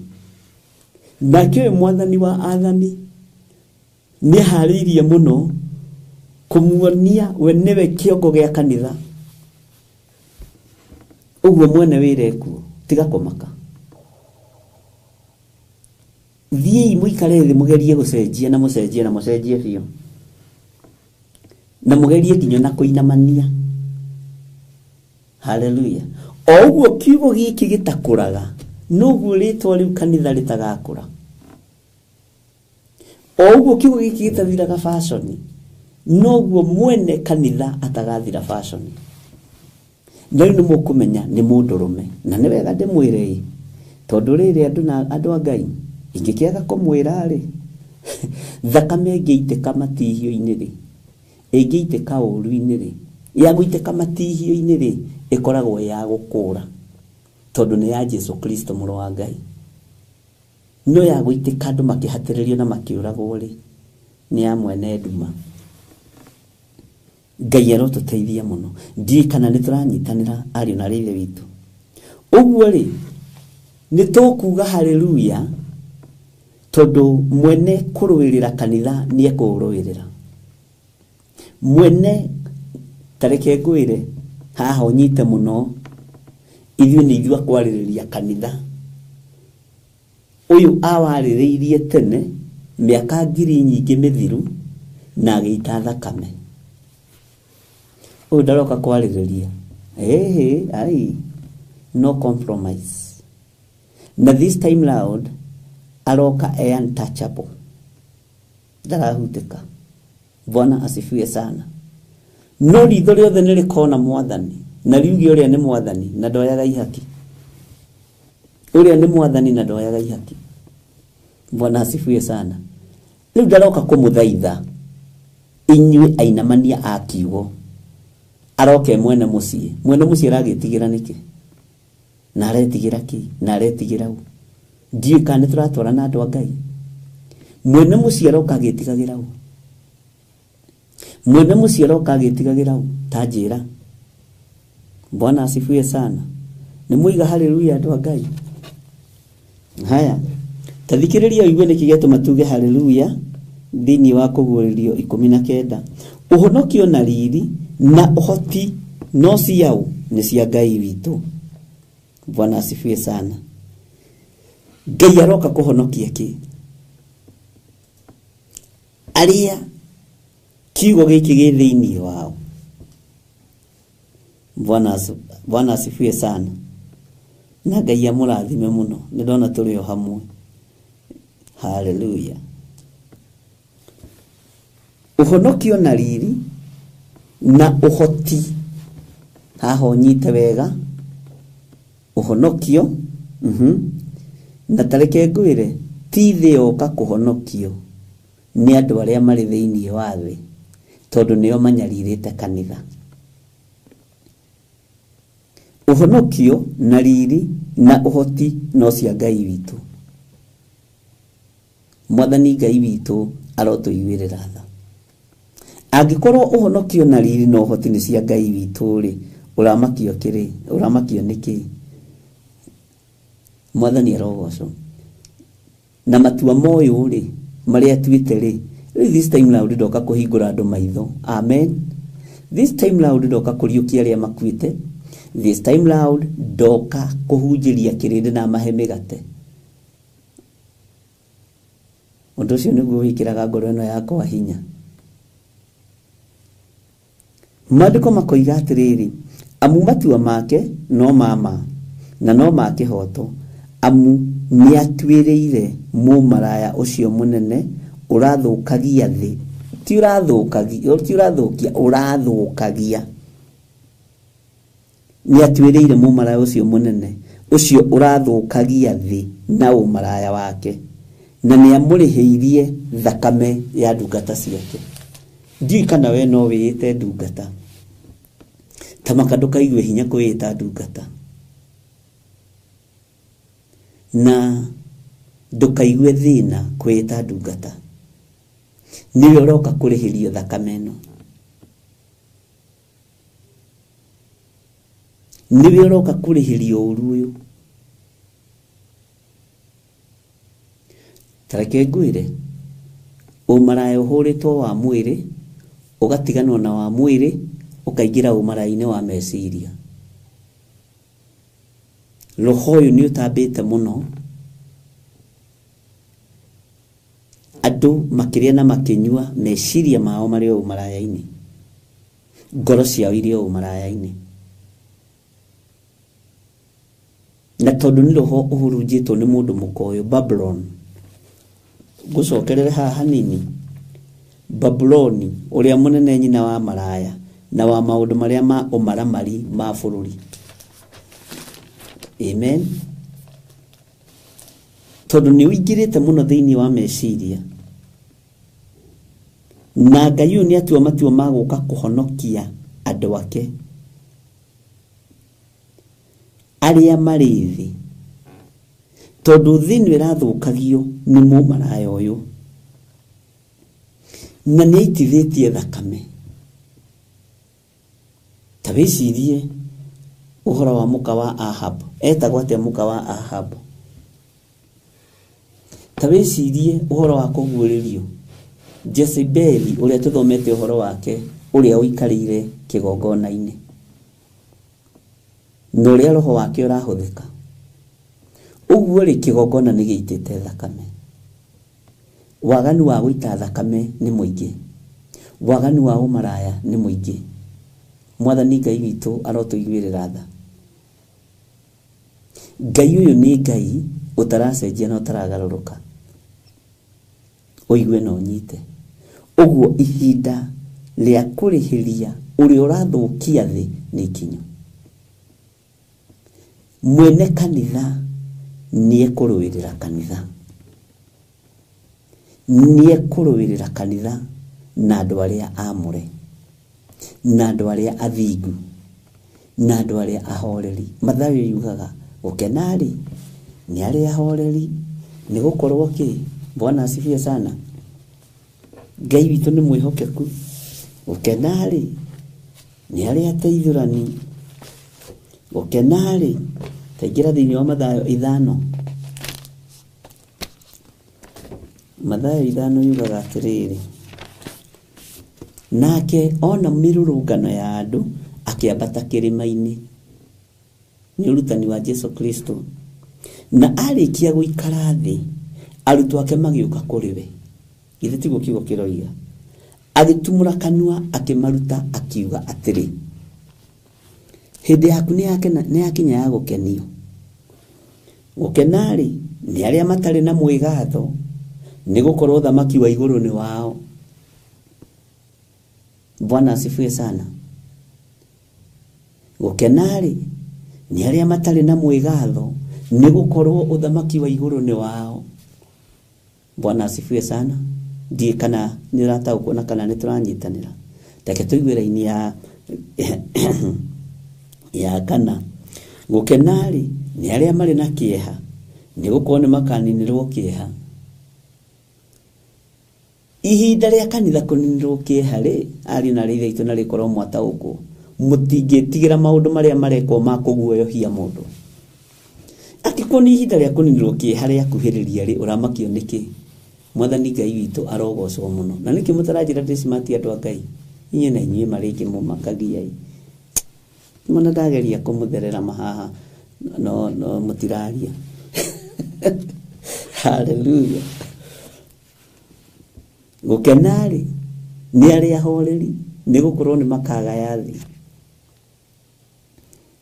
Nake mwathani wa athani nĩ harĩirie mũno kũmuonia we nĩwe kĩongo gĩa kanitha. Ũguo mwene wĩra ekuo, tiga kũmaka. Thiĩi mũikare thĩ mũgerie gũcenjia na mũcenjie biũ. Na mũgerie nginya na kũinamania. Haleluya. O ũguo kiugo gĩkĩ gĩtakũraga, noguo rĩtwa rĩu kanitha rĩtagakũra. O ũguo kiugo gĩkĩ gĩtathiraga fashion, noguo mwene kanitha atagathira fashion. Na rĩu nĩmũkũmenya nĩ mũndũrũme. Na nĩ wega ndĩmwĩre tondũ rĩrĩ andũ a Ngai ingĩkĩaga kũmwĩra-rĩ thakame ĩngĩitĩka matihio-inĩ-rĩ, ĩngĩitĩka ũru-inĩ-rĩ, ya gũitĩka matihio-inĩ-rĩ ĩkoragwo ya gũkũra tondũ nĩ ya Jesu Kristo mũrũ wa Ngai. No ya gũitĩka andũ makĩhatĩrĩrio na makĩũragwo-rĩ nĩ ya mwene nduma. Ngai arotũteithia mũno. Ndiĩ kana nĩ tũranyitanĩra ariũ na ithe witũ. Ũguo-rĩ nĩ tũkuga haleluya tondũ mwene kũrũĩrĩra kanitha nĩ ekũrũĩrĩra. Mwene tareke ngwĩre haha ũnyite mũno, ithuĩ nĩ ithuĩ kwarĩrĩria kanitha. Ũyũ awarĩrĩirie tene mĩaka ngiri nyingĩ mĩthiru na agĩita thakame. Ũyũ ndaroka kwarĩrĩria ai no compromise. Na this time loud aroka untouchable, ndarahutĩka. Bwana asifiwe sana. No ritho rĩothe nĩrĩkona mwathani, na riuge ũrĩa nĩ mwathani na ndoyaga ihaki. Ũrĩa nĩ mwathani na ndoyaga ihaki. Bwana asifiwe sana. Rĩu ndaroka kũmũthaitha inyuĩ ainamania a kiugo, aroke mwene mũciĩ aragĩtigĩra nĩkĩ, na aretigira ki, na aretigira u. Ndiĩ kana tũratwara na andũ a Ngai. Mwene mũciĩ aroka agĩtigagira u. Mwene mũciĩ aroka agĩtigagira u ta njĩra. Bwana asifiwe sana. Nĩ muiga haleluya andũ a Ngai. Haya, tathikĩrĩria igue nĩkĩ gĩatũma tuge haleluya thĩinĩ wa Kũguũrĩrio 19. Ũhonokio na riri na ũhoti no ciao nĩ cia Ngai witũ. Bwana asifiwe sana. Ngai aroka kũhonokia kĩ? Arĩa kiugo gĩkĩ gĩ thĩinĩ wao. Bwana asifiwe sana. Na Ngai amũrathime mũno. Nĩ ndona tũrĩ o hamwe. Hallelujah. Ũhonokio na riri na ũhoti. Haha ũnyite wega. Ũhonokio na tareke ngwĩre ti thĩ yoka kũhonokio nĩ andũ arĩa marĩ thĩinĩ wa thĩ, tondũ nĩo manyarirĩte kanitha. Ũhonokio na riri na ũhoti no cia Ngai witũ. Mwathani Ngai witũ arotũiguĩrĩra tha. Angĩkorwo ũhonokio na riri na ũhoti nĩ cia Ngai witũ rĩ, ũramakio nĩkĩ? Mwathani arogocwo. Na matua moyo rĩ, marĩa atuĩte rĩ, this time loud ndoka kũhingũra andũ maitho. Amen. This time loud ndoka kũriũkia arĩa makuĩte. This time loud ndoka kũhunjĩria kĩrĩndĩ na mahe mĩgate. Ũndũ ũcio nĩguo wĩkĩraga ngoro ĩno yakwa hinya. Maandĩko makoiga atĩrĩrĩ, amu matua make no mama na no ma kĩhoto, amu nĩ atuĩrĩire mũmaraya ũcio mũnene ũrathũkagia thĩ. Ti ũrathũkia, ũrathũkagia. Nĩ atuĩrĩire mũmaraya ũcio mũnene ũcio ũrathũkagia thĩ na ũmaraya wake, na nĩ amũrĩhĩirie thakame ya ndungata ciake. Ndiũĩ kana we no wĩĩte ndungata. Tamaka ndũkaigue hinya kwĩĩta ndungata, na ndũkaigue thĩna kwĩĩta ndungata. Nĩwe ũroka kũrĩhĩrio thakame ĩno. Nĩwe ũroka kũrĩhĩrio ũru ũyũ. Tareke ngwĩre, ũmaraya ũhũrĩtwo wa mwĩrĩ, ũgatiganwo na wa mwĩrĩ, ũkaingĩra ũmaraya-inĩ wa meciria. Roho ũyũ nĩ ũtambĩte mũno. Andũ makĩrĩa na makĩnyua meciria mao marĩ o ũmaraya-inĩ, ngoro ciao irĩ o ũmaraya-inĩ. Na tondũ nĩ roho ũhurunjĩtwo nĩ mũndũ mũkoyo, Babylon. Ngũcokerere haha hanini. Babyloni ũrĩa mũnene nyina wa maraya na wa maũndũ marĩa ma ũmaramari ma bũrũri. Amen. Tondũ nĩ ũingĩrĩte mũno thĩinĩ wa meciria. Na Ngai ũyũ nĩ atua matua ma gũka kũhonokia andũ ake arĩa marĩ thĩ, tondũ thĩ nĩ ĩrathũkagio nĩ mũmaraya ũyũ, na nĩ aitithĩtie thakame. Ta wĩcirie ũhoro wa mũka wa Ahab. Etagwo atĩa mũka wa Ahab? Ta wĩcirie ũhoro wa kũguũrĩrio Jezebeli ũrĩa tũthomete ũhoro wake, ũrĩa ũikarĩire kĩgongona-inĩ, na ũrĩa roho wake ũrahũthĩka. Ũguo rĩ, kĩgongona nĩ gĩitĩte thakame. waganu wa gũita thakame nĩ mũingĩ, waganu wa ũmaraya nĩ mũingĩ. Mwathani Ngai witũ arotũiguĩrĩra tha. Ngai ũyũ nĩ Ngai ũtaracenjia na ũtaragarũrũka. Ũigue na ũnyite. Ũguo ihinda rĩa kũrĩhĩria ũrĩa ũrathũkia thĩ nĩ ikinyu. Mwene kanitha nĩekũrũĩrĩra kanitha, nĩekũrũĩrĩra kanitha na andũ arĩa amũre, na andũ arĩa athingu, na andũ arĩa ahoreri. Mathayo yugaga gũkenarĩ nĩ arĩa ahoreri, nĩ gũkorwo kĩ? Bwana asifiwe sana. Ngai witũ nĩ mwĩhokeku. Gũkenarĩ nĩ arĩa ateithũrani. Gũkenarĩ taingĩra thĩinĩ wa Mathayo 5. Mathayo 5 yugaga atĩrĩrĩ, nake ona mĩrũrũngano ya andũ akĩambata kĩrĩma-inĩ. Nĩ ũrutani wa Jesu Kristo. Na arĩkia gũikara thĩ, arutwo ake magĩũka kũrĩ we. Githĩ tiguo kiugo kĩroiga? Agĩtumũra kanua akĩmaruta akiuga atĩrĩ, hĩndĩ yaku nĩ yakinya ya gũkenio. Gũkenarĩ nĩ arĩa matarĩ na mwĩgatho, nĩ gũkorwo ũthamaki wa igũrũ nĩ wao. Bwana asifiwe sana. Gũkenarĩ nĩ arĩa matarĩ na mwĩgatho, nĩ gũkorwo ũthamaki wa igũrũ nĩ wao. Bwana asifiwe sana. Ndiĩ kana nĩ rataũkwo na kana nĩ tũranyitanĩra. Reke tũigue raini ya kana. Gũkenarĩ nĩ arĩa marĩ na kĩeha, nĩ gũkorwo nĩ makaninĩrwo kĩeha. Ihinda rĩa kanitha kũninĩrwo kĩeha rĩ, ari na rĩitha itũ na rĩkorwo mwataũkwo. Mũtingĩtigĩra maũndũ marĩa marekwo ma kũguoyohia mũndũ. Angĩkorwo nĩ ihinda rĩa kũninĩrwo kĩeha rĩa kuhĩrĩria rĩ, ũramakio nĩkĩ? Mwathani Ngai witũ arogocwo mũno. Na nĩkĩ mũtaranjĩra ndĩ smart andũ a Ngai? Inyuĩ na inyuĩ marĩngĩ mũmakagia. Mwana ndageria kũmũtherera mahaha no mũtiraria. Hallelujah. Gũkenarĩ nĩ arĩa ahoreri, nĩ gũkorwo nĩ makagaya thĩ.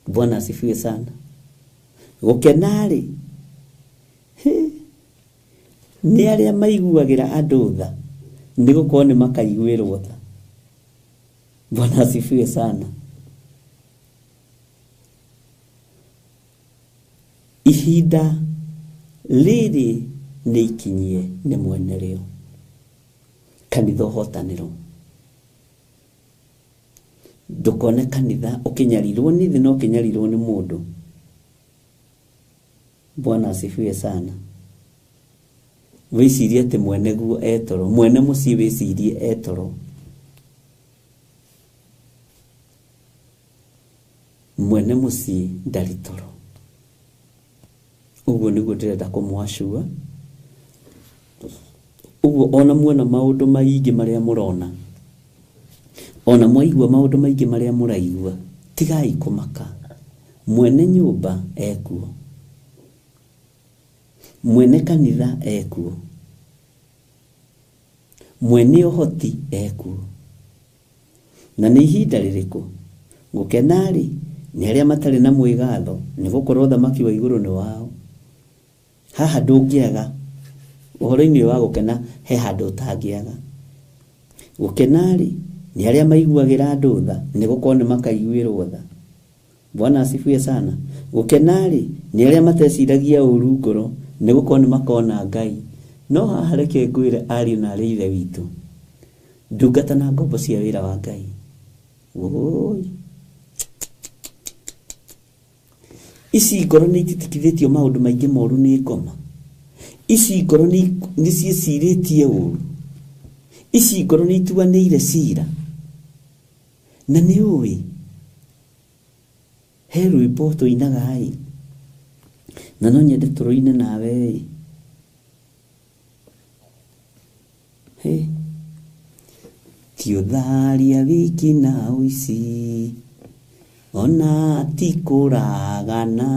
Bwana asifiwe sana. Gũkenarĩ nĩ arĩa maiguagĩra andũ tha, nĩ gũkorwo nĩ makaiguĩrwo tha. Bwana asifiwe sana. Ihinda rĩrĩ nĩ ikinyie nĩ mwene rĩo. Kanitha ũhotanĩro. Ndũkone kanitha ũkĩnyarirwo nĩ thĩ na ũkĩnyarirwo nĩ mũndũ. Bwana asifiwe sana. Wĩcirie atĩ mwene guo etoro, mwene mũciĩ wĩcirie etoro. Mwene mũciĩ ndarĩ toro. Ũguo nĩguo ndĩrenda kũmwacua. Ũguo ona muona maũndũ maingĩ marĩa mũrona, ona mwaigua maũndũ maingĩ marĩa mũraigua, tigai kũmaka. Mwene nyũmba ekuo, mwene kanitha ekuo, mwene ũhoti ekuo. Na nĩ ihinda rĩrĩkũ? Gũkenarĩ nĩ arĩa matarĩ na mwĩgatho, nĩ gũkorwo ũthamaki wa igũrũ nĩ wao. Haha ndũngĩaga. Ũhoro-inĩ wa gũkena he handũ ũtangĩaga. Gũkenarĩ nĩ arĩa maiguagĩra andũ tha, nĩ gũkorwo nĩ makaiguĩrwo tha. Bwana asifiwe sana. Gũkenarĩ nĩ arĩa mateciragia ũru ngoro, nĩ gũkorwo nĩ makona Ngai. No haha reke ngwĩre ariũ na aarĩ a Ithe witũ, ndungata na ngombo cia wĩra wa Ngai. Ici ngoro nĩ ititikithĩtio maũndũ maingĩ moru nĩ ngoma. Ici ngoro nĩ ciĩcirĩtie ũru. Ici ngoro nĩ ituanĩire cira. Na nĩ ũĩ, he rwĩmbo tũinaga na no nyende tũrũine nawe. Ti ũtharia wiki na ũici, ona ti kũragana,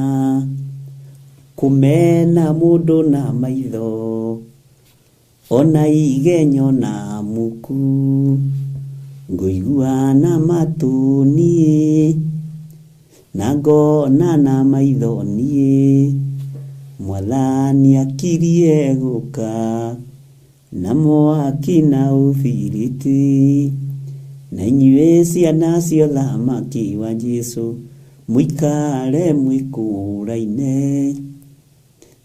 kũmena mũndũ na maitho, ona igenyo na muku ngoigua na matuni nago na maithoni mwathani akirie guka namo akina ufiriti na inyuĩ ciana cia ũthamaki wa Jesu muikare mwikũraine.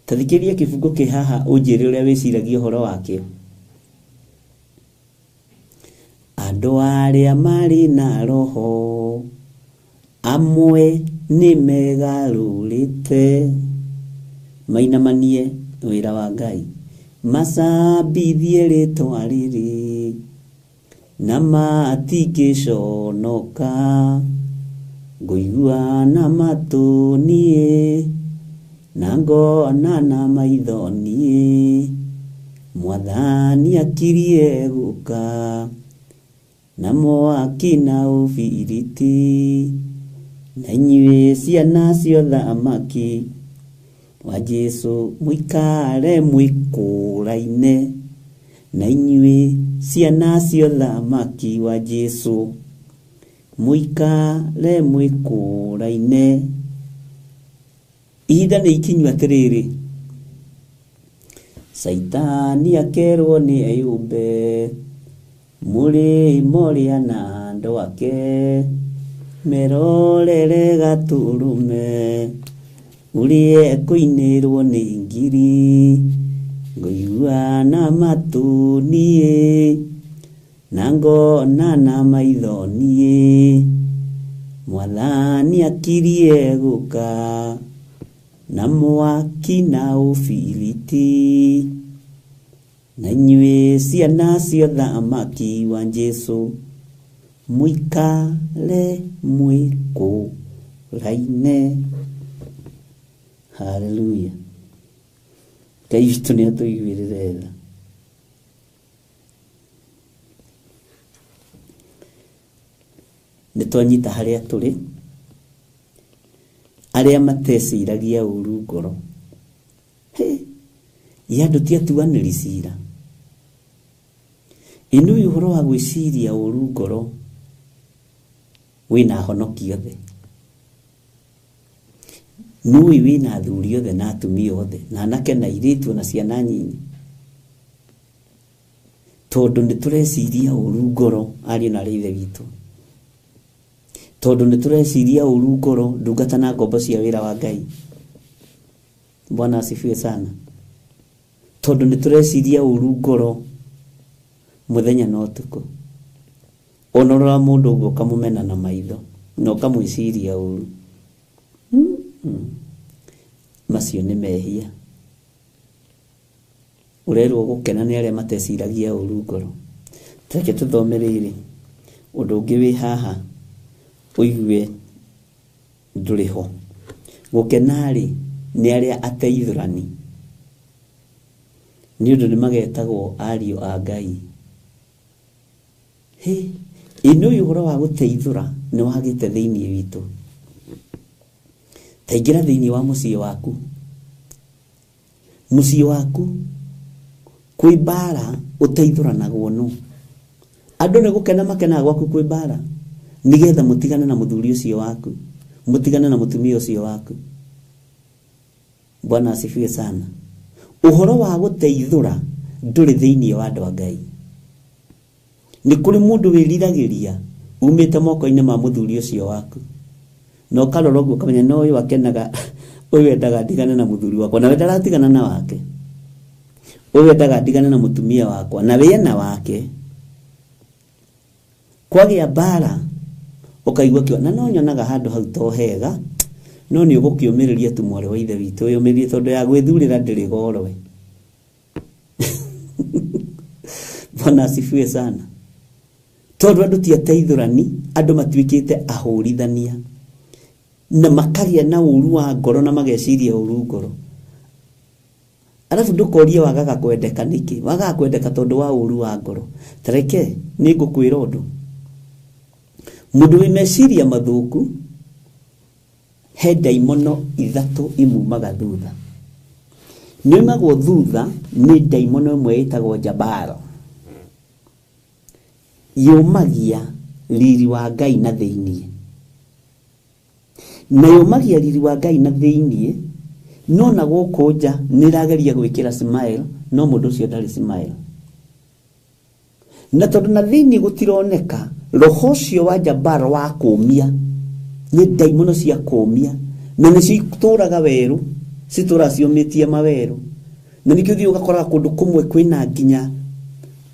Tathikĩria kifungo kĩ haha ũnjĩre ũrĩa wĩciragia ũhoro wakĩo. Andũ arĩa marĩ na roho amwe nĩ megarũrĩte mainamanie wĩra wa Ngai macambithie rĩtwa rĩrĩ na matingĩconoka ngũigua na matũni na ngona na maithoni mwathani akirie guka namo akina ufiriti na inyuĩ ciana cia ũthamaki wa Jesu muikare mwikũraine na inyuĩ ciana cia ũthamaki wa Jesu muikare mwikũraine. Ihinda nĩ ikinyu atĩrĩrĩ, Saitani akerwo nĩ eyũmbe mũrĩ moria na andũ ake merorere gatũrũme ũrĩa kũinĩrwo nĩ ngiri ngũigua na matũni na ngona na maithoni mwathani akirie guka na mwaki na ufiriti na inyuĩ ciana cia ũthamaki wa Jesu muikare mwikũraine. Hallelujah. Ngai witũ nĩ atũiguĩrĩre tha. Nĩ twanyita harĩa tũrĩ arĩa mateciragia ũru ngoro. Andũ ti atuanĩri cira. Inũi ũhoro wa gwĩciria ũru ngoro wĩna honoki othe. Nũi wĩna athuri othe na atumia othe na anake na airĩtu na ciana nyinyi. Tondũ nĩ tũreciria ũru ngoro ariũ na ithe witũ. Tondũ nĩ tũreciria ũru ngoro ndungata na ngombo cia wĩra wa Ngai. Bwana asifiwe sana. Tondũ nĩ tũreciria ũru ngoro muthenya na ũtukũ. Onorora mũndũ ũguo kamũmena na maitho na ũkamwĩciria ũru. Macio nĩ mehia. Ũrerwo gũkena nĩ arĩa mateciragia ũru ngoro. Reke tũthome rĩrĩ ũndũ ũngĩ wĩ haha ũigue ndũrĩ ho. Gũkena-rĩ nĩ arĩa ateithũrani, nĩ ũndũ nĩ magetagwo ariũ a Ngai. Inũi ũhoro wa gũteithũra nĩ wagĩte thĩinĩ witũ. Taingĩra thĩinĩ wa mũciĩ waku. Mũciĩ waku kwĩ mbara ũteithũranagwo nũ. Andũ nĩ gũkena makenaga gwaku kwĩ mbara nigetha mũtigane na mũthuri ũcio waku, mũtigane na mũtumia ũcio waku. Bwana asifiwe sana. Ũhoro wa gũteithũra ndũrĩ thĩinĩ wa andũ a Ngai. Nĩ kũrĩ mũndũ wĩriragĩria umĩte moko-inĩ ma mũthuri ũcio waku na ũkarora ũguo ũkamenya no ũyũ akenaga, ũyũ endaga ndigane na mũthuri wakwa na we ndaratigana na wake. Ũyũ endaga ndigane na mũtumia wakwa na we ena wake. Kwagĩa mbara ũkaigua kĩo na no nyonaga handũ hau to hega, no nĩ ũgũkĩũmĩrĩria tu mwarĩ wa ithe witũ ũyũmĩrĩrie tondũ ya gwĩthurĩra ndĩrĩ goro we. Bwana asifiwe sana. Tondũ andũ ti ateithũrani, andũ matuĩkĩte ahũrithania na makagĩa na ũru wa ngoro na mageciria ũru ngoro. Alafu ndũkorie wagaga kwendeka nĩkĩ? Wagaga kwendeka tondũ wa ũru wa ngoro. Tareke nĩ ngũkwĩra ũndũ. Mũndũ wĩ meciria mathũku he ndaimono ithatũ imumaga thutha. Nĩoimagwo thutha nĩ ndaimono ĩmwe ĩtagwo Jabaro. Yumagia riri wa Ngai na thĩinĩ. Na yumagia riri wa Ngai na thĩinĩ, no na gũkũ nja nĩrageria gwĩkĩra smile, no mũndũ ũcio ndarĩ smile. Na tondũ na thĩinĩ gũtironeka, roho ũcio wa Jabaro wa kũmia, nĩ ndaimono cia kũmia, na nĩcio itũraga werũ, citũra ciũmĩtie mawerũ. Na nĩkĩo ũthiĩ ũgakora kũndũ kũmwe kwĩna nginya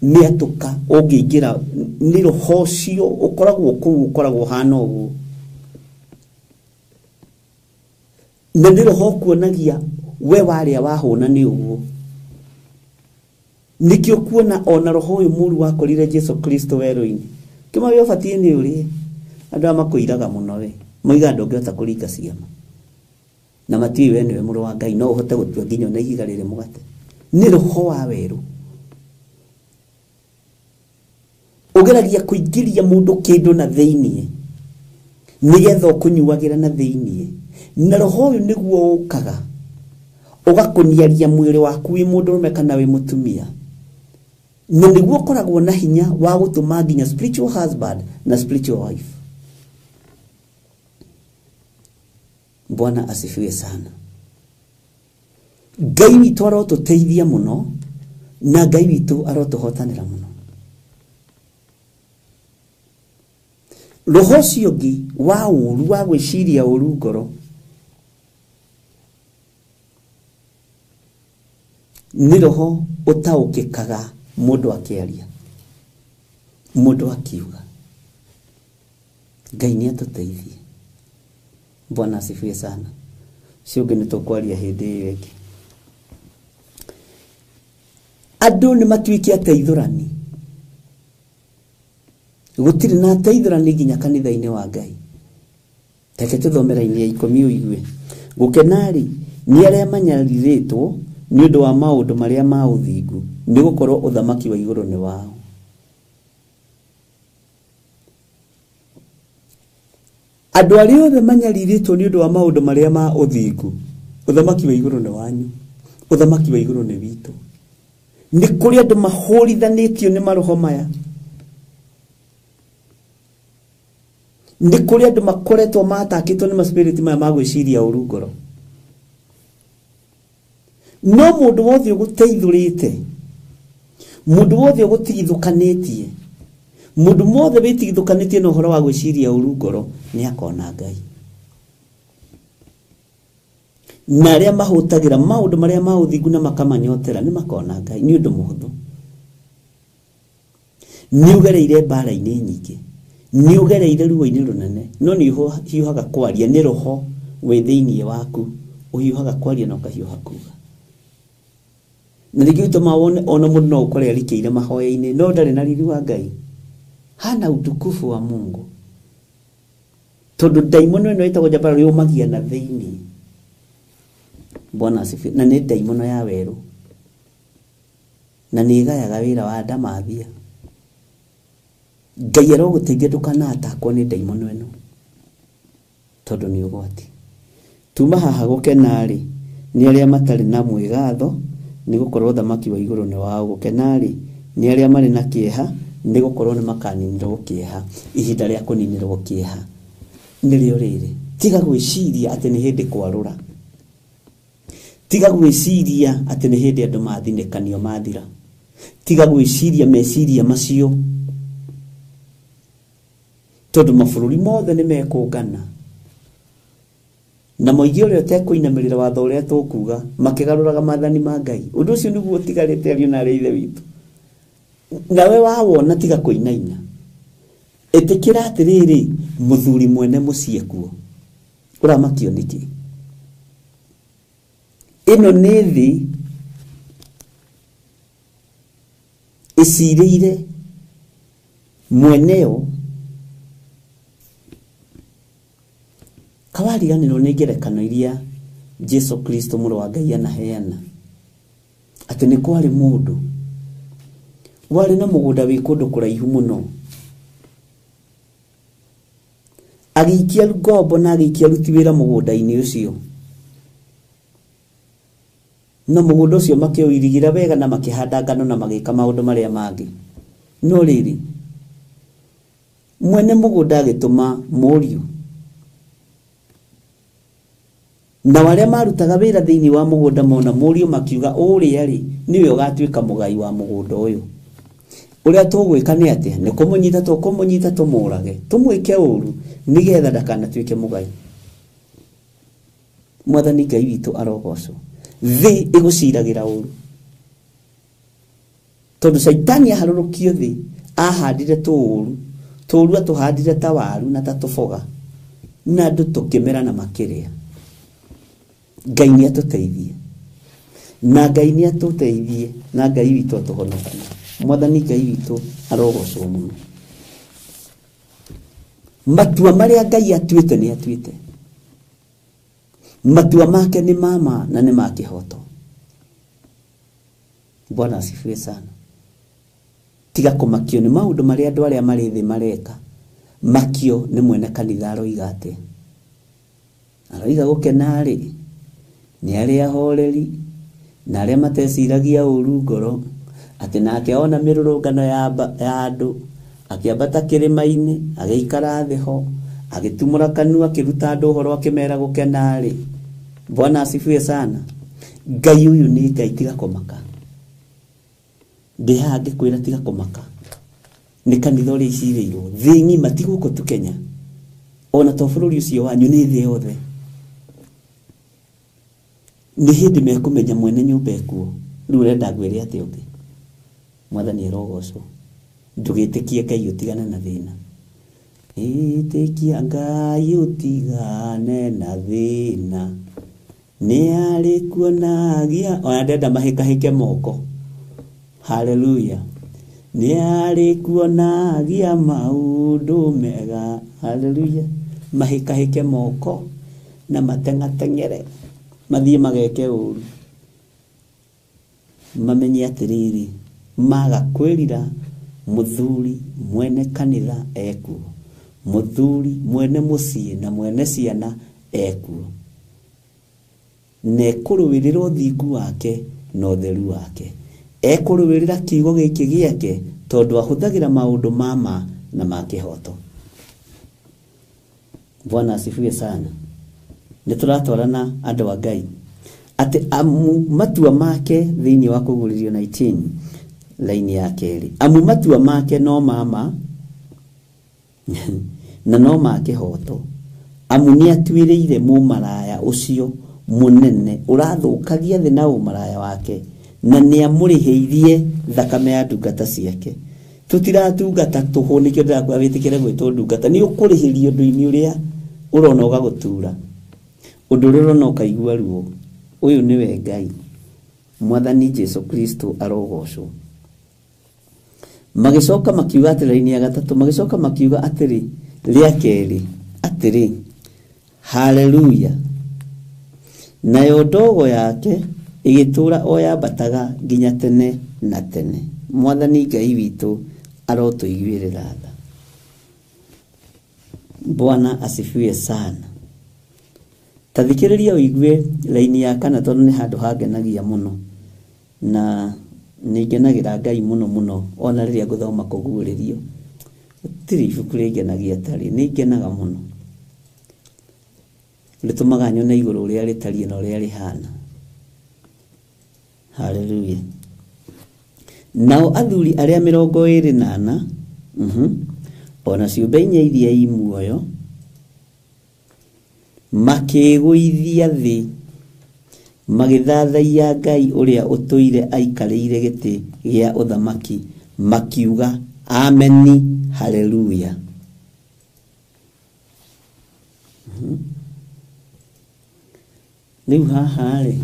mĩatũka ũngĩingĩra, nĩ roho ũcio ũkoragwo kũu, ũkoragwo hana ũguo. Na nĩ roho kuonagia we warĩa wahũna nĩ ũguo. Nikio kuona ona roho ũyũ mũru wakorire Jesu Kristo werũ-inĩ. Kĩma we ũbatiĩ nĩ ũrĩe. Andũ aya makũiraga mũno we. Moiga ndũngĩhota kũringa ciama. Na matiĩ we nĩwe mũrũ wa Ngai, no ũhote gũtua nginya na ihiga rĩrĩ mũgate. Nĩ roho wa werũ. Ũgeragia kũingĩria mũndũ kĩndũ na thĩinĩ, nĩgetha ũkũnyuagĩra na thĩinĩ. Na roho ũyũ nĩguo ũkaga ũgakũniaria mwĩrĩ waku wĩ mũndũ ũrũme kana wĩ mũtumia. Na nĩguo ũkoragwo na hinya wa gũtũma nginya spiritual husband na spiritual wife. Bwana asifiwe sana. Ngai witũ arotũteithia mũno, na Ngai witũ arotũhotanĩra mũno. Roho ũcio ũngĩ wa ũru, wa gwĩciria ũru ngoro, nĩ roho ũtaũkĩkaga mũndũ akĩaria, mũndũ akiuga. Ngai nĩ atũteithie. Bwana asifiwe sana. Cio ũngĩ nĩtũkwaria hĩndĩ ĩyo ĩngĩ. Andũ nĩ matuĩke ateithũrani. Gũtirĩ na ateithũrani nginya kanitha-inĩ wa Ngai. Reke tũthomera-inĩ ya 10 ũigue. Gũkenarĩ nĩ arĩa manyarirĩtwo nĩ ũndũ wa maũndũ marĩa ma ũthingu, nĩ gũkorwo ũthamaki wa igũrũ nĩ wao. Andũ arĩa othe manyarirĩtwo nĩ ũndũ wa maũndũ marĩa ma ũthingu, ũthamaki wa igũrũ nĩ wanyu, ũthamaki wa igũrũ nĩ witũ. Nĩ kũrĩ andũ mahũrithanĩtio nĩ maroho maya. Nĩ kũrĩ andũ makoretwo matakĩtwo nĩ maspirit maya ma gwĩciria ũru ngoro. No mũndũ wothe ũgũteithũrĩte, mũndũ wothe ũgũtigithũkanĩtie, mũndũ wothe wĩtigithũkanĩtie na ũhoro wa gwĩciria ũru ngoro, nĩ akona Ngai. Na arĩa mahũtagĩra maũndũ marĩa ma ũthingu na makamanyotera nĩ makona Ngai nĩ ũndũ mũhũthũ. Nĩ ũgereire mbara-inĩ nyingĩ, nĩ ũgereire ruo-inĩ rũnene, no nĩ ũhiũhaga kwaria, nĩ roho wĩ thĩinĩ waku ũhiũhaga kwaria na ũkahiũha kuuga. Na nĩkĩo gĩtũma wone ona mũndũ no ũkore arikĩire mahoya-inĩ, no ndarĩ na riri wa Ngai, hana utukufu wa Mungu. Tondũ ndaimono ĩno ĩtagwo Jabaro yumagia na thĩinĩ. Bwana asifiwe. Na nĩ ndaimono ya werũ, na nĩ igayaga wĩra wa ndamathia. Ngai arogũteithia ndũkanatakwo nĩ ndaimono ĩno, tondũ nĩ ũgwati. Tuma haha gũkenarĩ nĩ arĩa matarĩ na mwĩgatho, nĩ gũkorwo ũthamaki wa igũrũ nĩ wao. Gũkenarĩ nĩ arĩa marĩ na kĩeha, nĩ gũkorwo nĩ makaninĩrwo kĩeha. Ihinda rĩa kũninĩrwo kĩeha nĩrĩo rĩrĩ. Tiga gwĩciria atĩ nĩ hĩndĩ kwarũra. Tiga gwĩciria atĩ nĩ hĩndĩ andũ mathinĩkanio mathira. Tiga gwĩciria meciria macio, tondũ mabũrũri mothe nĩ mekũngana na moige ũrĩa ũtekũinamĩrĩra watho ũrĩa tũkuga, makĩgarũraga maathani ma Ngai. Ũndũ ũcio nĩguo ũtigarĩte ario na arĩa ithe witũ. Nawe wawona tiga kũinaina. Ĩtĩkĩra atĩrĩrĩ, mũthuri mwene mũciĩ kuo. Ũramakio nĩkĩ? Ĩno nĩ thĩ ĩcirĩire mweneo kawariganĩrwo nĩ ngerekano iria Jesu Kristo mũrũ wa Ngai anaheana. Atĩ nĩ kwarĩ mũndũ warĩ na mũgũnda wĩ kũndũ kũraihu mũno. Agĩikia ngombo na agĩikia aruti wĩra mũgũnda-inĩ ũcio. no mũgũnda ũcio makĩũirigira wega na makĩhanda ngano na magĩka maũndũ marĩa mangĩ. No rĩrĩ mwene mũgũnda agĩtũma mũriũ, na arĩa marutaga wĩra thĩinĩ wa mũgũnda mona mũriũ makiuga ũrĩa rĩ niwe ũgatuĩka mũgai wa mũgũnda ũyũ. Ũrĩa tũgwĩka nĩ atĩa? Nĩ kũmũnyita tũmũrage, tũmwĩke ũru nĩgetha ndakanatuĩke mũgai. Mwathani Ngai witũ arogocwo. Thĩ ĩgũciragĩra ũru, tondũ Saitani aharũrũkio thĩ ahandire tũũru, tũũru atũhandire ta waru na ta tũboga, na andũ tũkĩmera na makĩrĩa. Ngai nĩ atũteithie, na Ngai nĩ atũteithie, na Ngai witũ atũhonokie. Mwathani Ngai witũ arogocwo mũno. Matua marĩa Ngai atuĩte nĩ atuĩte. Matua make nĩ mama na nĩ ma kĩhoto. Bwana asifiwe sana. Tiga kũmakio nĩ maũndũ marĩa andũ arĩa marĩ thĩ mareka. Makio nĩ mwene kanitha aroiga atĩ. Aroiga gũkena rĩ nĩ arĩa ahoreri na arĩa mateciragia ũru ngoro, atĩ nake ona mĩrũrũngano ya andũ akĩambata kĩrĩma-inĩ agĩikara thĩ ho agĩtumũra kanua akĩruta andũ ũhoro akĩmera gũkena rĩ. Bwana asifiwe sana. Ngai ũyũ nĩ Ngai, tiga kũmaka. Ndĩhaha ngĩkwĩra tiga kũmaka. Nĩ kanitha ũrĩa icirĩirwo thĩ ng'ima, ti gũkũ tu Kenya, ona to bũrũri ũcio wanyu, nĩ thĩ yothe. Nĩ hĩndĩ mekũmenya mwene nyũmba ekuo. Rĩu ũrenda ngwĩre atĩ ũngĩ. Mwathani arogocwo. Ndũgĩtĩkie Ngai ũtigane na thĩna. Ĩtĩkia Ngai ũtigane na thĩna, nĩ arĩ kuonagia. Ona ndenda mahĩkahĩke moko. Haleluya. Nĩ arĩ kuonagia maũndũ mega. Haleluya. Mahĩkahĩke moko na mateng'ateng'ere mathiĩ mageke ũru. Mamenye atĩrĩrĩ, maga kwĩrira mũthuri mwene kanitha ekuo, mũthuri mwene mũciĩ na mwene ciana ekuo, nekũrũĩrĩra ũthingu wake na ũtheru wake. Ekũrũĩrĩra kiugo gĩkĩ gĩake tondũ ahũthagĩra maũndũ mama na ma kĩhoto. Bwana asifiwe sana. Nĩ tũratwarana andũ a Ngai atĩ matua make thĩinĩ wa Kũgũrĩrio 19 laini ya kerĩ. Matua make no mama na no ma kĩhoto. Nĩ atuĩrĩire mũmaraya ũcio mũnene ũrathũkagia thĩ na ũmaraya wake, na nĩ amũrĩhĩirie thakame ya ndungata ciake. Tũtiratungata tũhũ, nĩkĩo ndĩrakũra wĩtĩkĩre gwĩtwo ndungata. Nĩ ũkũrĩhĩrio ũndũ-inĩ ũrĩa ũrona ũgagũtura, ũndũ ũrĩa ũrona ũkaigua ruo. Ũyũ nĩwe Ngai. Mwathani Jesu Kristo arogocwo. Magĩcoka makiuga atĩ laini ya gatatũ, magĩcoka makiuga atĩrĩ rĩa kerĩ atĩrĩ, haleluya, nayo ndogo yake ĩgĩtũra o yambataga nginya tene na tene. Mwathani Ngai witũ arotũiguĩrĩra tha. Bwana asifiwe sana. Tathikĩrĩria ũigue laini ya kana, tondũ nĩ handũ hangenagia mũno na nĩngenagĩra Ngai mũno mũno ona rĩrĩa ngũthoma Kũguũrĩrio. Gũtirĩ ibuku rĩngenagia tarĩ, nĩngenaga mũno. Rĩtũmaga nyone igũrũ ũrĩa rĩtariĩ na ũrĩa rĩhana. Haleluya. Nao athuri arĩa 24 ona ciũmbe inya iria i muoyo makĩgũithia thĩ magĩthathaiya Ngai ũrĩa ũtũire aikarĩire gĩtĩ gĩa ũthamaki, makiuga ameni, haleluya. Rĩu haha rĩ,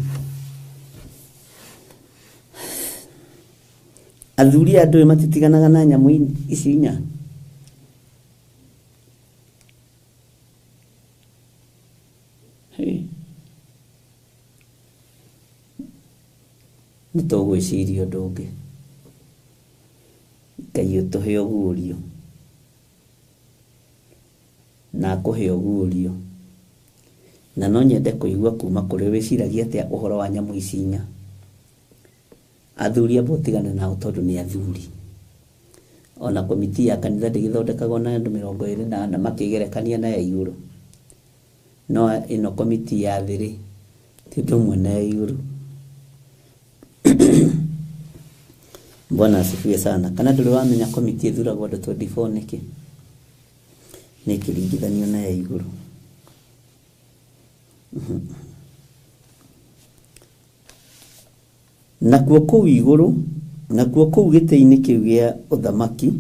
athuri andũ matitiganaga na nyamũ ici inya. Nĩtũgwĩciria ũndũ ũngĩ. Ngai ũtũhe ũguũrio na akũhe ũguũrio, na no nyende kũigua kuma kũrĩ wĩciragia atĩa ũhoro wa nyamũ ici inya. athuri abotigana nao tondu ni athuri. Ona komiti ya kanitha ndigithondekagwo na andu 20 na makigerekania na ya iguru. No ino komiti ya thiri ti ndumwe na ya iguru. Bwana asifiwe sana. Kana nduri wamenya komiti ithuragwo andu 24 niki? Ni kiringithanio na ya iguru. Nakuo kuu iguru, nakuo kuu giti-ini kiu gia uthamaki,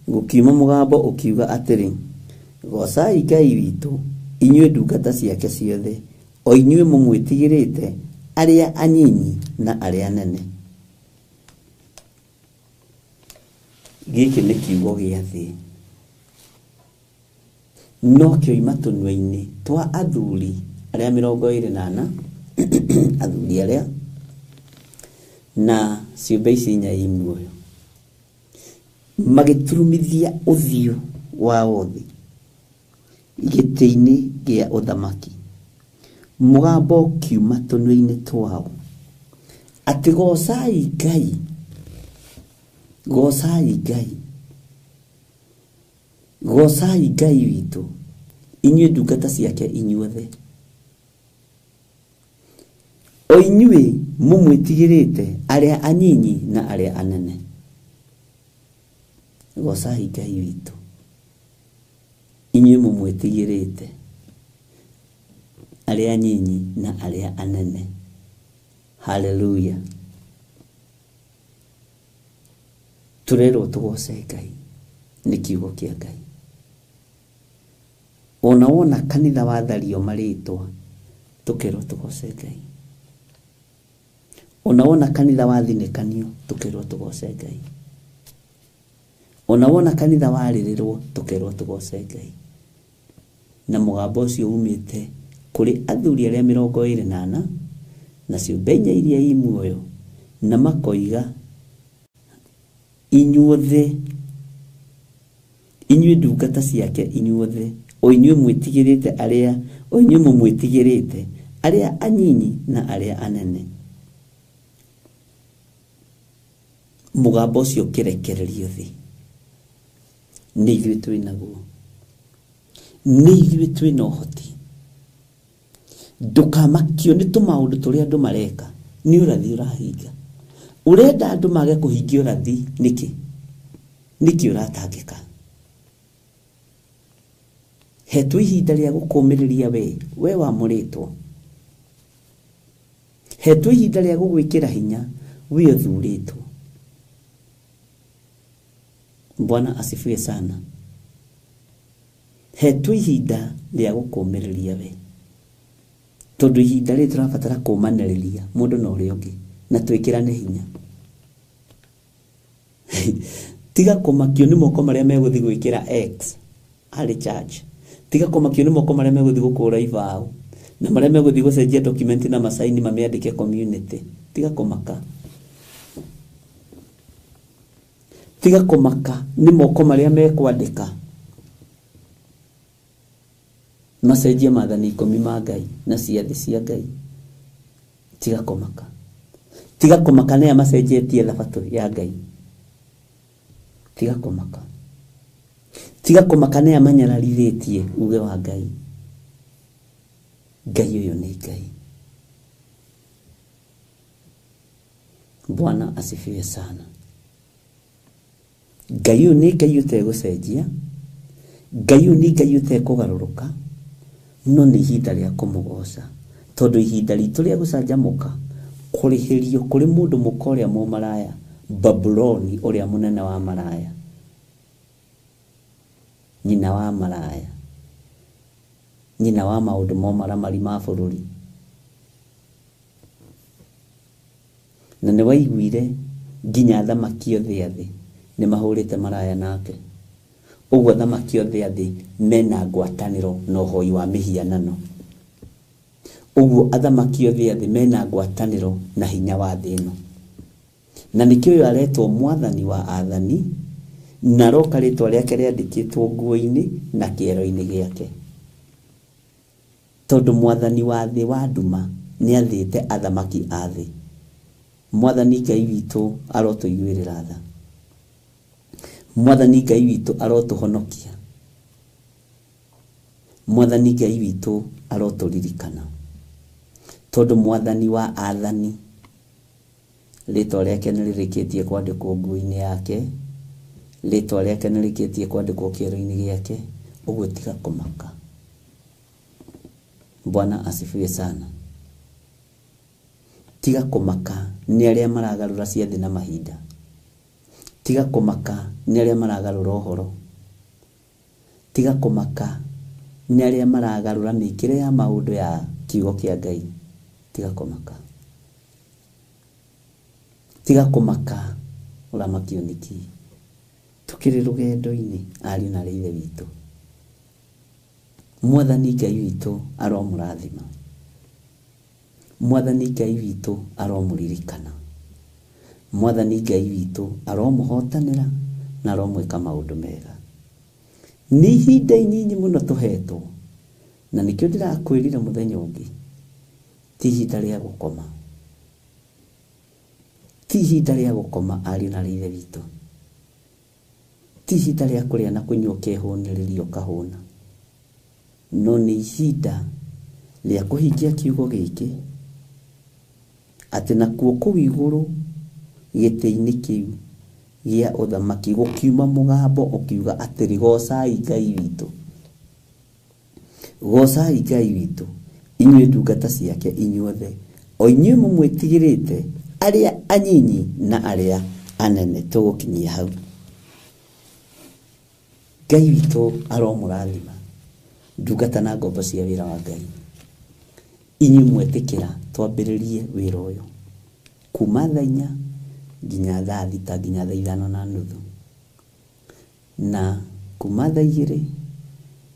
gukiuma mugambo ukiuga atiri, gocai Ngai witu, inyue ndungata ciake ciothe, o inyue mumwitigirite, aria anyinyi na aria anene. Giki ni kiugo gia thi. No kioima tunua-ini twa athuri aria 24 athuri aria na ciumbe ici inya i muoyo magiturumithia uthio wa othi giti-ini gia uthamaki, mugambo kiuma tunua-ini twao ati gocai Ngai, gocai Ngai, gocai Ngai witu, inyue ndungata ciake inyuothe, o inyue mumwitigirite aria anyinyi na aria anene. Gocai Ngai witu, inyue mumwitigirite aria anyinyi na aria anene. Haleluya. Turero tugoce Ngai ni kiugo kia Ngai. Ona wona kanitha wathario maritwa tukero tugoce Ngai. Ona wona kanitha wathinekanio tukero tugoce Ngai. Ona wona kanitha waririrwo tukero tugoce Ngai. Na mugambo ucio umite kuri athuri aria 24 na ciumbe inya iria i muoyo na makoiga inyuothe, inyue ndungata ciake inyuothe, o inyue mwitigirite aria, o inyue mumwitigirite aria anyinyi na aria anene. Mugambo ucio kirekererio thi. Ni ithuĩ twĩnaguo, ni ithuĩ twĩna ũhoti. Ndukamakio nĩ tũmaũndũ tũrĩa andũ mareka, nĩ ũrathi ũrahinga. Urenda andũ mage kũhingia ũrathi niki? Niki ũratangĩka? Hetwo ihinda rĩa gũkũmĩrĩria we wamũrĩtwo. Hetwo ihinda rĩa gũgwĩkĩra hinya we ũthurĩtwo. Bwana asifiwe sana. Hetwo ihinda rĩa gũkũmĩrĩria we. Tondu ihinda rĩ tũrabatara kũmanĩrĩria mũndũ na ũrĩa ũngĩ na twĩkĩrane hinya. Tiga kũmakio nĩ moko marĩa megũthi gwĩkĩra X harĩ church. Tiga kũmakio nĩ moko marĩa megũthi gũkũra ibao na marĩa megũthi gũcenjia document na masaini mamĩandĩke community. Tiga kũmaka. Tiga kũmaka nĩ moko marĩa mekwandĩka macenjia maathani 10 ma Ngai na ciathĩ cia Ngai. Tiga kũmaka. Tiga kũmaka nĩ amacenjetie thabatũ ya Ngai. Tiga kũmaka. Tiga kũmaka nĩ amanyararithĩtie uge wa Ngai. Ngai ũyũ nĩ Ngai. Bwana asifiwe sana. Ngai ũyũ nĩ Ngai ũtegũcenjia. Ngai ũyũ nĩ Ngai ũtekũgarũrũka. No nĩ ihinda rĩa kũmũgoca. Tondu ihinda ritũ rĩa gũcanjamũka kũrĩhĩrio kũrĩ mũndũ mũka ũrĩa mũmaraya, Babuloni ũrĩa mũnene wa maraya, nyina wa maraya, nyina wa maũndũ momaramari ma bũrũri. Na nĩ waiguire nginya thamaki othe a thĩ nĩ mahũrĩte maraya nake. Ũguo thamaki othe a thĩ mena ngwatanĩro na ũhoi wa mĩhianano. Ũguo athamaki othe a thĩ mena ngwatanĩro na hinya wa thĩ ĩno. Na nĩkĩo ũyũ aretwo mwathani wa athani, na roka rĩtwa rĩake rĩandĩkĩtwo nguo-inĩ na kĩero-inĩ gĩake. Tondũ mwathani wa thĩ wa nduma nĩ athĩte athamaki a thĩ. Mwathani Ngai witũ arotũiguĩrĩra tha. Mwathani Ngai witũ arotũhonokia. Mwathani Ngai witũ arotũririkana. Tondũ Mwathani wa athani rĩtwa rĩake nĩrĩrĩkĩtie kwandĩkwo nguo-inĩ yake, rĩtwa rĩake nĩrĩrĩkĩtie kwandĩkwo kĩero-inĩ gĩake, ũguo tiga kũmaka. Bwana asifiwe sana. Tiga kũmaka nĩ arĩa maragarũra ciathĩ na mahinda. Tiga kũmaka nĩ arĩa maragarũra ũhoro. Tiga kũmaka nĩ arĩa maragarũra mĩkĩre ya maũndũ ya kiugo kĩa Ngai. Tiga kũmaka. Tiga kũmaka ũramakio nĩkĩ. Tũkĩrĩ rũgendo-inĩ ariũ na ithe witũ. Mwathani Ngai witũ aromũrathima. Mwathani Ngai witũ aromũririkana. Mwathani Ngai witũ aromũhotanĩra na aromwĩka maũndũ mega. Nĩ ihinda inyinyi mũno tũhetwo, na nĩkĩo ndĩrakwĩrire mũthenya ũngĩ, ti ihinda rĩa gũkoma. Ti ihinda rĩa gũkoma ariũ na ithe witũ. Ti ihinda rĩa kũrĩa na kũnyua ũkehũnĩrĩria ũkahũna. No nĩ ihinda rĩa kũhingia kiugo gĩkĩ, atĩ nakuo kũu igũrũ gĩtĩ-inĩ kĩu gĩa ũthamaki gũkiuma mũgambo ũkiuga atĩrĩ, gocai Ngai witũ. Gocai Ngai witũ, inyuĩ ndungata ciake inyuothe, o inyuĩ mũmwĩtigĩrĩte, arĩa anyinyi na arĩa anene. Tũgũkinyia hau. Ngai witũ aromũrathima. Ndungata na ngombo cia wĩra wa Ngai, inyuĩ mwetĩkĩra twambĩrĩrie wĩra ũyũ kuma thaa 4 nginya thaa 6 nginya thaa 5:30, na kuma thaa 2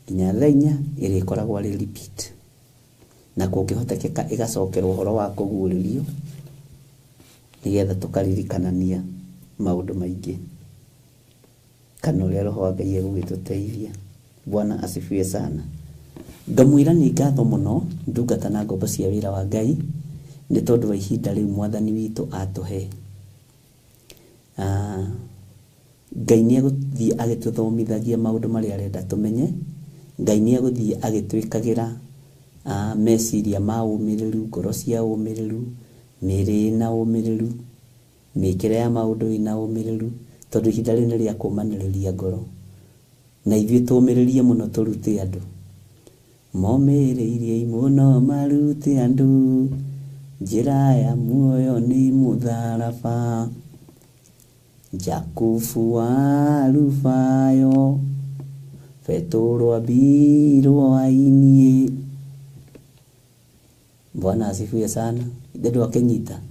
nginya thaa 4 ĩrĩkoragwo arĩ repeat, na kũngĩhotekeka ĩgacokerwo ũhoro wa kũguũrĩrio nĩgetha tũkaririkanania maũndũ maingĩ kana ũrĩa Roho wa Ngai egũgĩtũteithia. Bwana asifiwe sana. Ngamwĩra nĩ ngatho mũno ndungata na ngombo cia wĩra wa Ngai nĩ tondũ wa ihinda rĩu Mwathani witũ atũhe. Ngai nĩ egũthiĩ agĩtũthomithagia maũndũ marĩa arenda tũmenye. Ngai nĩ egũthiĩ agĩtwĩkagĩra meciria ma ũmĩrĩru, ngoro cia ũmĩrĩru, mĩĩrĩ ĩna ũmĩrĩru, mĩĩkĩre ya maũndũ ĩna ũmĩrĩru, tondũ ihinda rĩu nĩ rĩa kũmanĩrĩria ngoro. Na ithuĩ tũmĩrĩrie mũno tũrute andũ. Momĩrĩirie mũno marute andũ, njĩra ya muoyo nĩ mũtharaba. Jakubu wa Rubayo, Petro ambirwo ainie. Bwana asifiwe sana. Ndedo akenyita.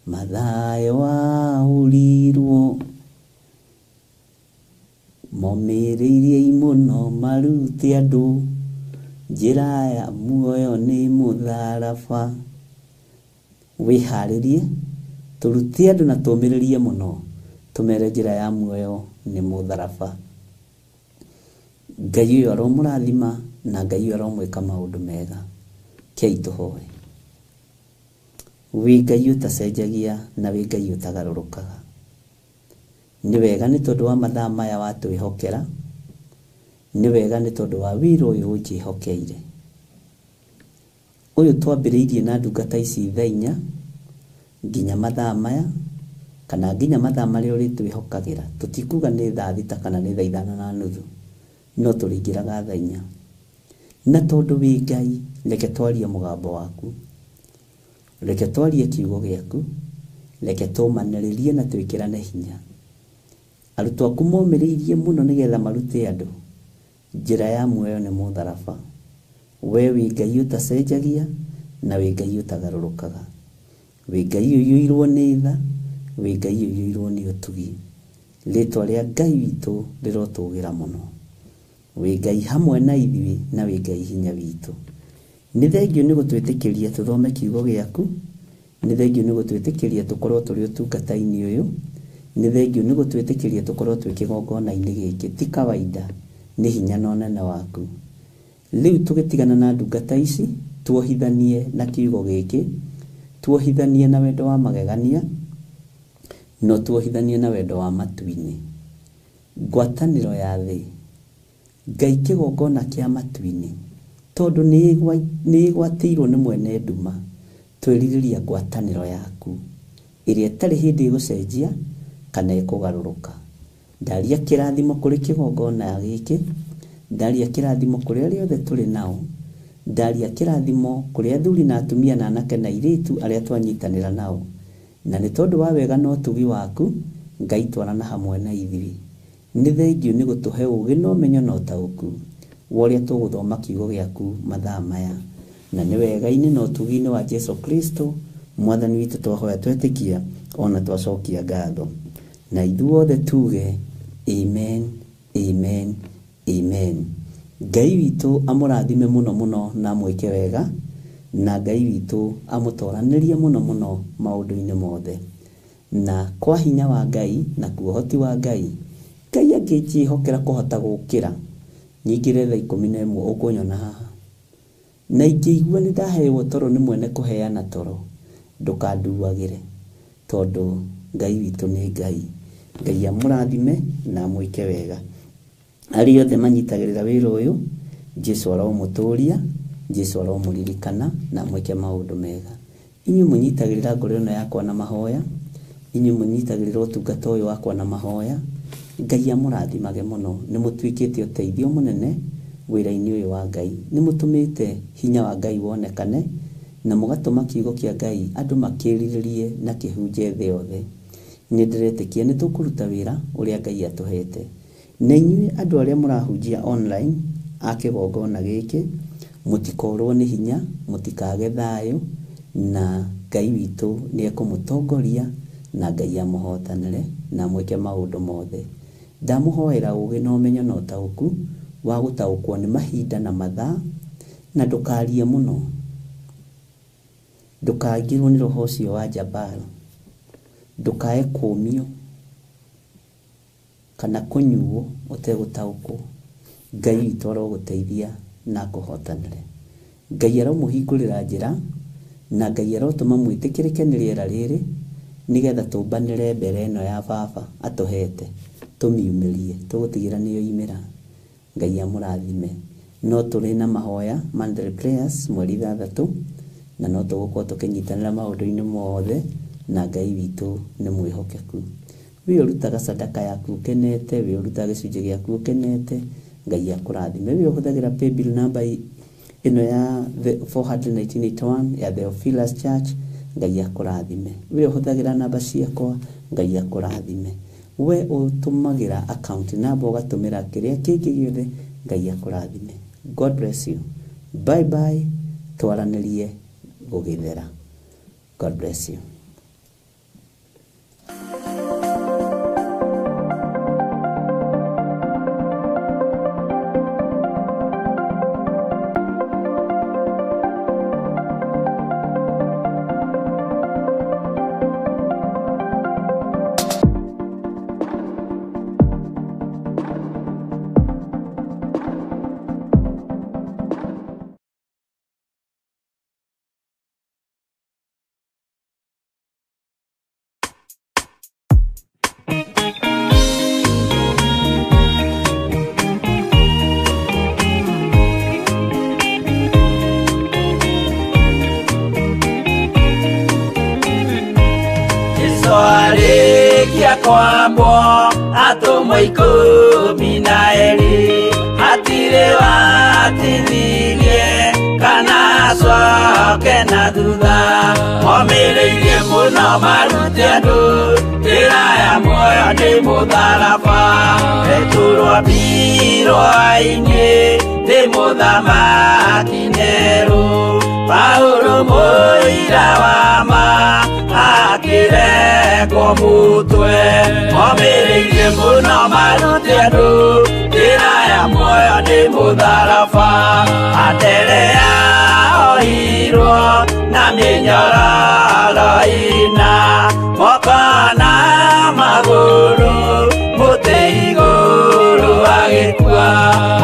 Mathayo waurirwo, momĩrĩirie mũno marute andũ, njĩra ya muoyo nĩ mũtharaba. Wĩharĩrie tũrute andũ na tũmĩrĩrie mũno, tũmere njĩra ya muoyo nĩ mũtharaba. Ngai ũyũ aromũrathima na Ngai ũyũ aromwĩka maũndũ mega. Kei tũhoe. Wĩ Ngai ũtacenjagia na wĩ Ngai ũtagarũrũkaga. Nĩ wega nĩ tondũ wa mathaa maya watwĩhokera. Nĩ wega nĩ tondũ wa wĩra ũyũ ũnjĩhokeire. Ũyũ twambĩrĩirie na ndungata ici thaa 4 nginya mathaa maya, kana nginya mathaa marĩa ũrĩtwĩhokagĩra. Tũtikuga nĩ thaa 6 kana nĩ thaa 5:30, no tũrĩingĩraga thaa 4. Na tondũ wĩ Ngai, reke twarie mũgambo waku, reke twarie kiugo gĩaku, reke tũmanĩrĩrie na twĩkĩrane hinya. Arutwo aku momĩrĩirie mũno nĩgetha marute andũ, njĩra ya muoyo nĩ mũtharaba. We wĩ Ngai ũtacenjagia na wĩ Ngai ũtagarũrũkaga. Wĩ Ngai ũiyũirwo nĩ tha, wĩ Ngai ũiyũirwo nĩ ũtugi. Rĩtwa rĩa Ngai witũ rĩrotũgĩra mũno. Wĩ Ngai hamwe na ithuĩ na wĩ Ngai hinya witũ. Nĩ thengio nĩ gũtwĩtĩkĩria tũthome kiugo gĩaku. Nĩ thengio nĩ gũtwĩtĩkĩria tũkorwo tũrĩ ũtungata-inĩ ũyũ. Nĩ thengio nĩ gũtwĩtĩkĩria tũkorwo twĩ kĩgongona-inĩ gĩkĩ. Ti kawaida, nĩ hinya na ũnene waku. Rĩu tũgĩtigana na ndungata ici, tuohithanie na kiugo gĩkĩ, tuohithanie na wendo wa magegania no tuohithanie na wendo wa matu-ini ngwatanĩro ya thĩ Ngai kĩgongona kĩa matu-ini tondu nĩ igwatĩirwo nĩ mwene nduma twĩrirĩria ngwatanĩro yaku ĩrĩa ĩtarĩ hĩndĩ ĩgũcenjia kana ĩkũgarũrũka ndaria kĩrathimo kũrĩ kĩgongona gĩkĩ ndaria kĩrathimo kũrĩ arĩa othe tũrĩ nao ndaria kĩrathimo kũrĩ athuri na atumia na anake na airĩtu arĩa twanyitanĩra nao na nĩ tondũ wa wega na ũtugi waku Ngai twarana hamwe na ithuĩ nĩ thengiũ nĩ gũtũhe ũũgĩ na ũmenyo na ũtaũku wa ũrĩa tũgũthoma kiugo gĩaku mathaa maya na nĩ wega-inĩ na ũtugi-inĩ wa Jesu Kristo mwathani witũ twahoya twetĩkia ona twacokia ngatho na ithuothe tuge amen amen amen. Ngai witũ amũrathime mũno mũno na amwĩke wega na Ngai witũ amũtoranĩrie mũno mũno maũndũ-inĩ mothe na kwa hinya wa Ngai na kuohoti wa Ngai Ngai angĩkĩhokera kũhota gũkĩra nyingĩre thaa 11 ũkũnyona haha na ingĩigua nĩ ndaheo toro nĩ mwene kũheana toro ndũkanduagĩre tondũ Ngai witũ nĩ Ngai. Ngai amũrathime na amwĩke wega arĩa othe manyitagĩrĩra wĩra ũyũ Jesu aromũtũria Jesu aromũririkana na amwĩke maũndũ mega. Inyuĩ mũnyitagĩrĩra ngoro ĩno yakwa na mahoya inyuĩ mũnyitagĩrĩra ũtungata ũyũ wakwa na mahoya Ngai amũrathimage mũno nĩ mũtuĩkĩte ũteithio mũnene wĩra-inĩ ũyũ wa Ngai nĩ mũtũmĩte hinya wa Ngai wonekane na mũgatũma kiugo kĩa Ngai andũ makĩrirĩrie na kĩhunje thĩ yothe. Nĩ ndĩretĩkia nĩ tũkũruta wĩra ũrĩa Ngai atũhete na inyuĩ andũ arĩa mũrahunjia online akĩgongona gĩkĩ mũtikorwo nĩ hinya mũtikage thayũ na Ngai witũ nĩ ekũmũtongoria na Ngai amũhotanĩre na mwĩke maũndũ mothe. Ndamũhoera ũũgĩ na ũmenyo na ũtaũku wa gũtaũkwo nĩ mahinda na mathaa na ndũkarie mũno ndũkagirwo nĩ roho ũcio wa Jabal ndũkae kũmio kana kũnyuo ũtegũtaũkwo. Ngai witũ arogũteithia na kũhotanĩre. Ngai aromũhingũrĩra njĩra na Ngai arotũma mwĩtĩkĩrĩke nĩ rĩera rĩrĩ nĩgetha tũmbanĩre mbere ĩno ya baba atũhete tũmiumĩrie tũgũtigĩra nĩyo imĩra. Ngai amũrathime no tũrĩ na mahoya Monday prayers mweri 3 na no tũgũkorwo tũkĩnyitanĩra maũndũ-inĩ mothe na Ngai witũ nĩ mwĩhokeku. Wĩ ũrutaga sadaka yaku ũkenete wĩ ũrutaga gĩcunjĩ gĩaku ũkenete Ngai akũrathime. Wĩ ũhũthagĩra paybill number ĩno ya 41981 ya Theophilus Church Ngai akũrathime. Wĩ ũhũthagĩra namba ciakwa Ngai akũrathime. We ũtũmagĩra account number ũgatũmĩra kĩrĩa kĩngĩ gĩothe Ngai akũrathime. God bless you. Bye bye. Twaranĩrie gũgĩthera. God bless you. Kwambo atomwo 12 hatirĩ watithirie kana acoke na thutha momĩrĩirie mũno marute andũ njĩra ya muoyo nĩ mũtharaba rĩtũrwo mbirwa-inĩ nĩ mũthamaki Nerũ Paũlũ mũira wa ma akĩrekwo mũtwe momĩrĩirie mũno marute andũ njĩra ya muoyo nĩ mũtharaba Andere yaohirwo na mĩnyororo ina moko na magũrũ mũtĩ igũrũ agĩkua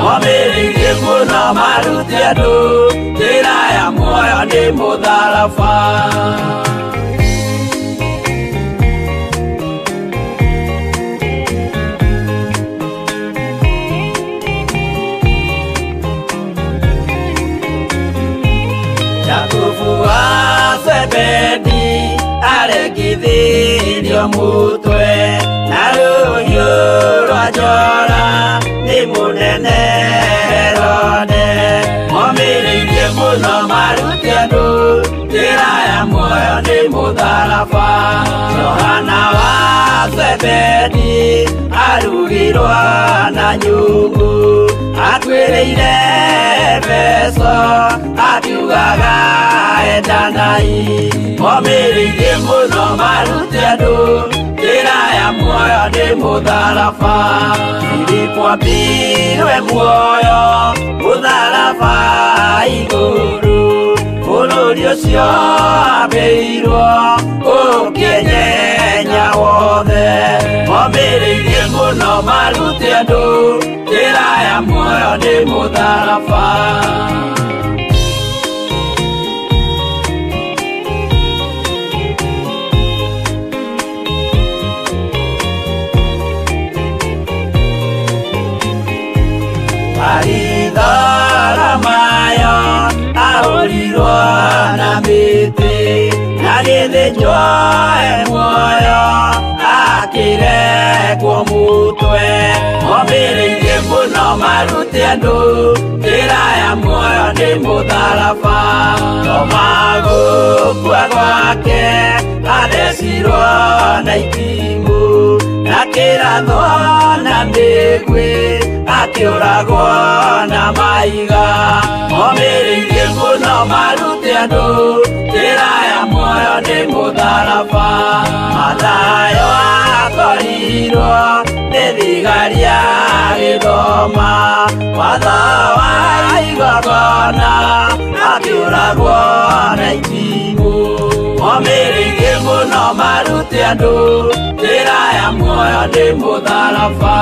momĩrĩirie mũno marute andũ njĩra ya muoyo nĩ mũtharaba Jakufua Zebedi aregithirio mutwe na rũhiũ rwa njora nĩ mũnene Herode momĩrĩirie mũno maruti andũ njĩra ya muoyo nĩ mũtharaba. Johana wa Zebedi arugirwo na nyũngũ atuĩrĩire Efeso akiugaga endanai momĩrĩirie mũno maruti andũ njĩra ya muoyo nĩ mũtharaba. Filipo ambirwe muoyo mũtharaba igũrũ bũrũri ũcio ambĩirwo ũkĩnyenya wothe momĩrĩirie mũno maruti andũ njĩra ya muoyo nĩ mũtharaba. Mayo ahũrirwo na mĩtĩ na gĩthĩnjwo muoyo akĩrekwo mũtwe momĩrĩirie mũno maruti andũ njĩra ya muoyo nĩ mũtharaba. Toma gũkua gwake athecirwo na itimũ na kĩrathwo na mĩguĩ akĩũragwo na maiga momĩrĩirie mũno maruti andũ njĩra ya muoyo nĩ mũtharaba. Mathayo akorirwo nĩ thigari agĩthoma watho wa igongona akĩũragwo na itimũ momĩrĩirie mũno maruti andũ njĩra ya muoyo nĩ mũtharaba.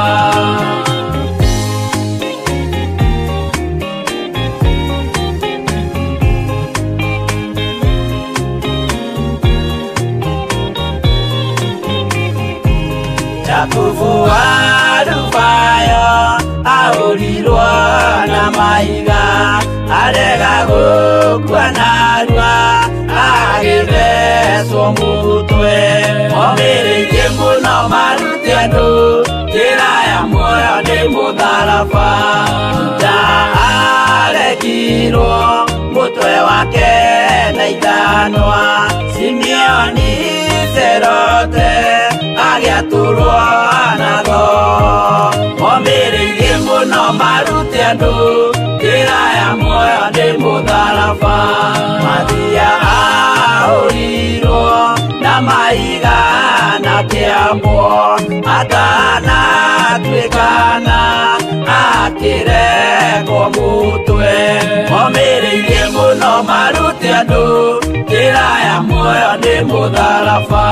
Jakufua Rũbayo ahũrirwo na maiga arega gũkua narua agĩthecwo mũtwe momĩrĩirie mũno maruti andũ njĩra ya muoyo nĩ mũtharaba. Juda aregirwo mũtwe wake na ithanwa Simeoni Zelote agĩatũrwo na thoo momĩrĩirie mũno maruti andũ njĩra ya muoyo nĩ mũtharaba. Mathia ahũrirwo na maiga na kĩambo atanatuĩkana akĩrekwo mũtwe momĩrĩirie mũno maruti andũ njĩra ya muoyo nĩ mũtharaba.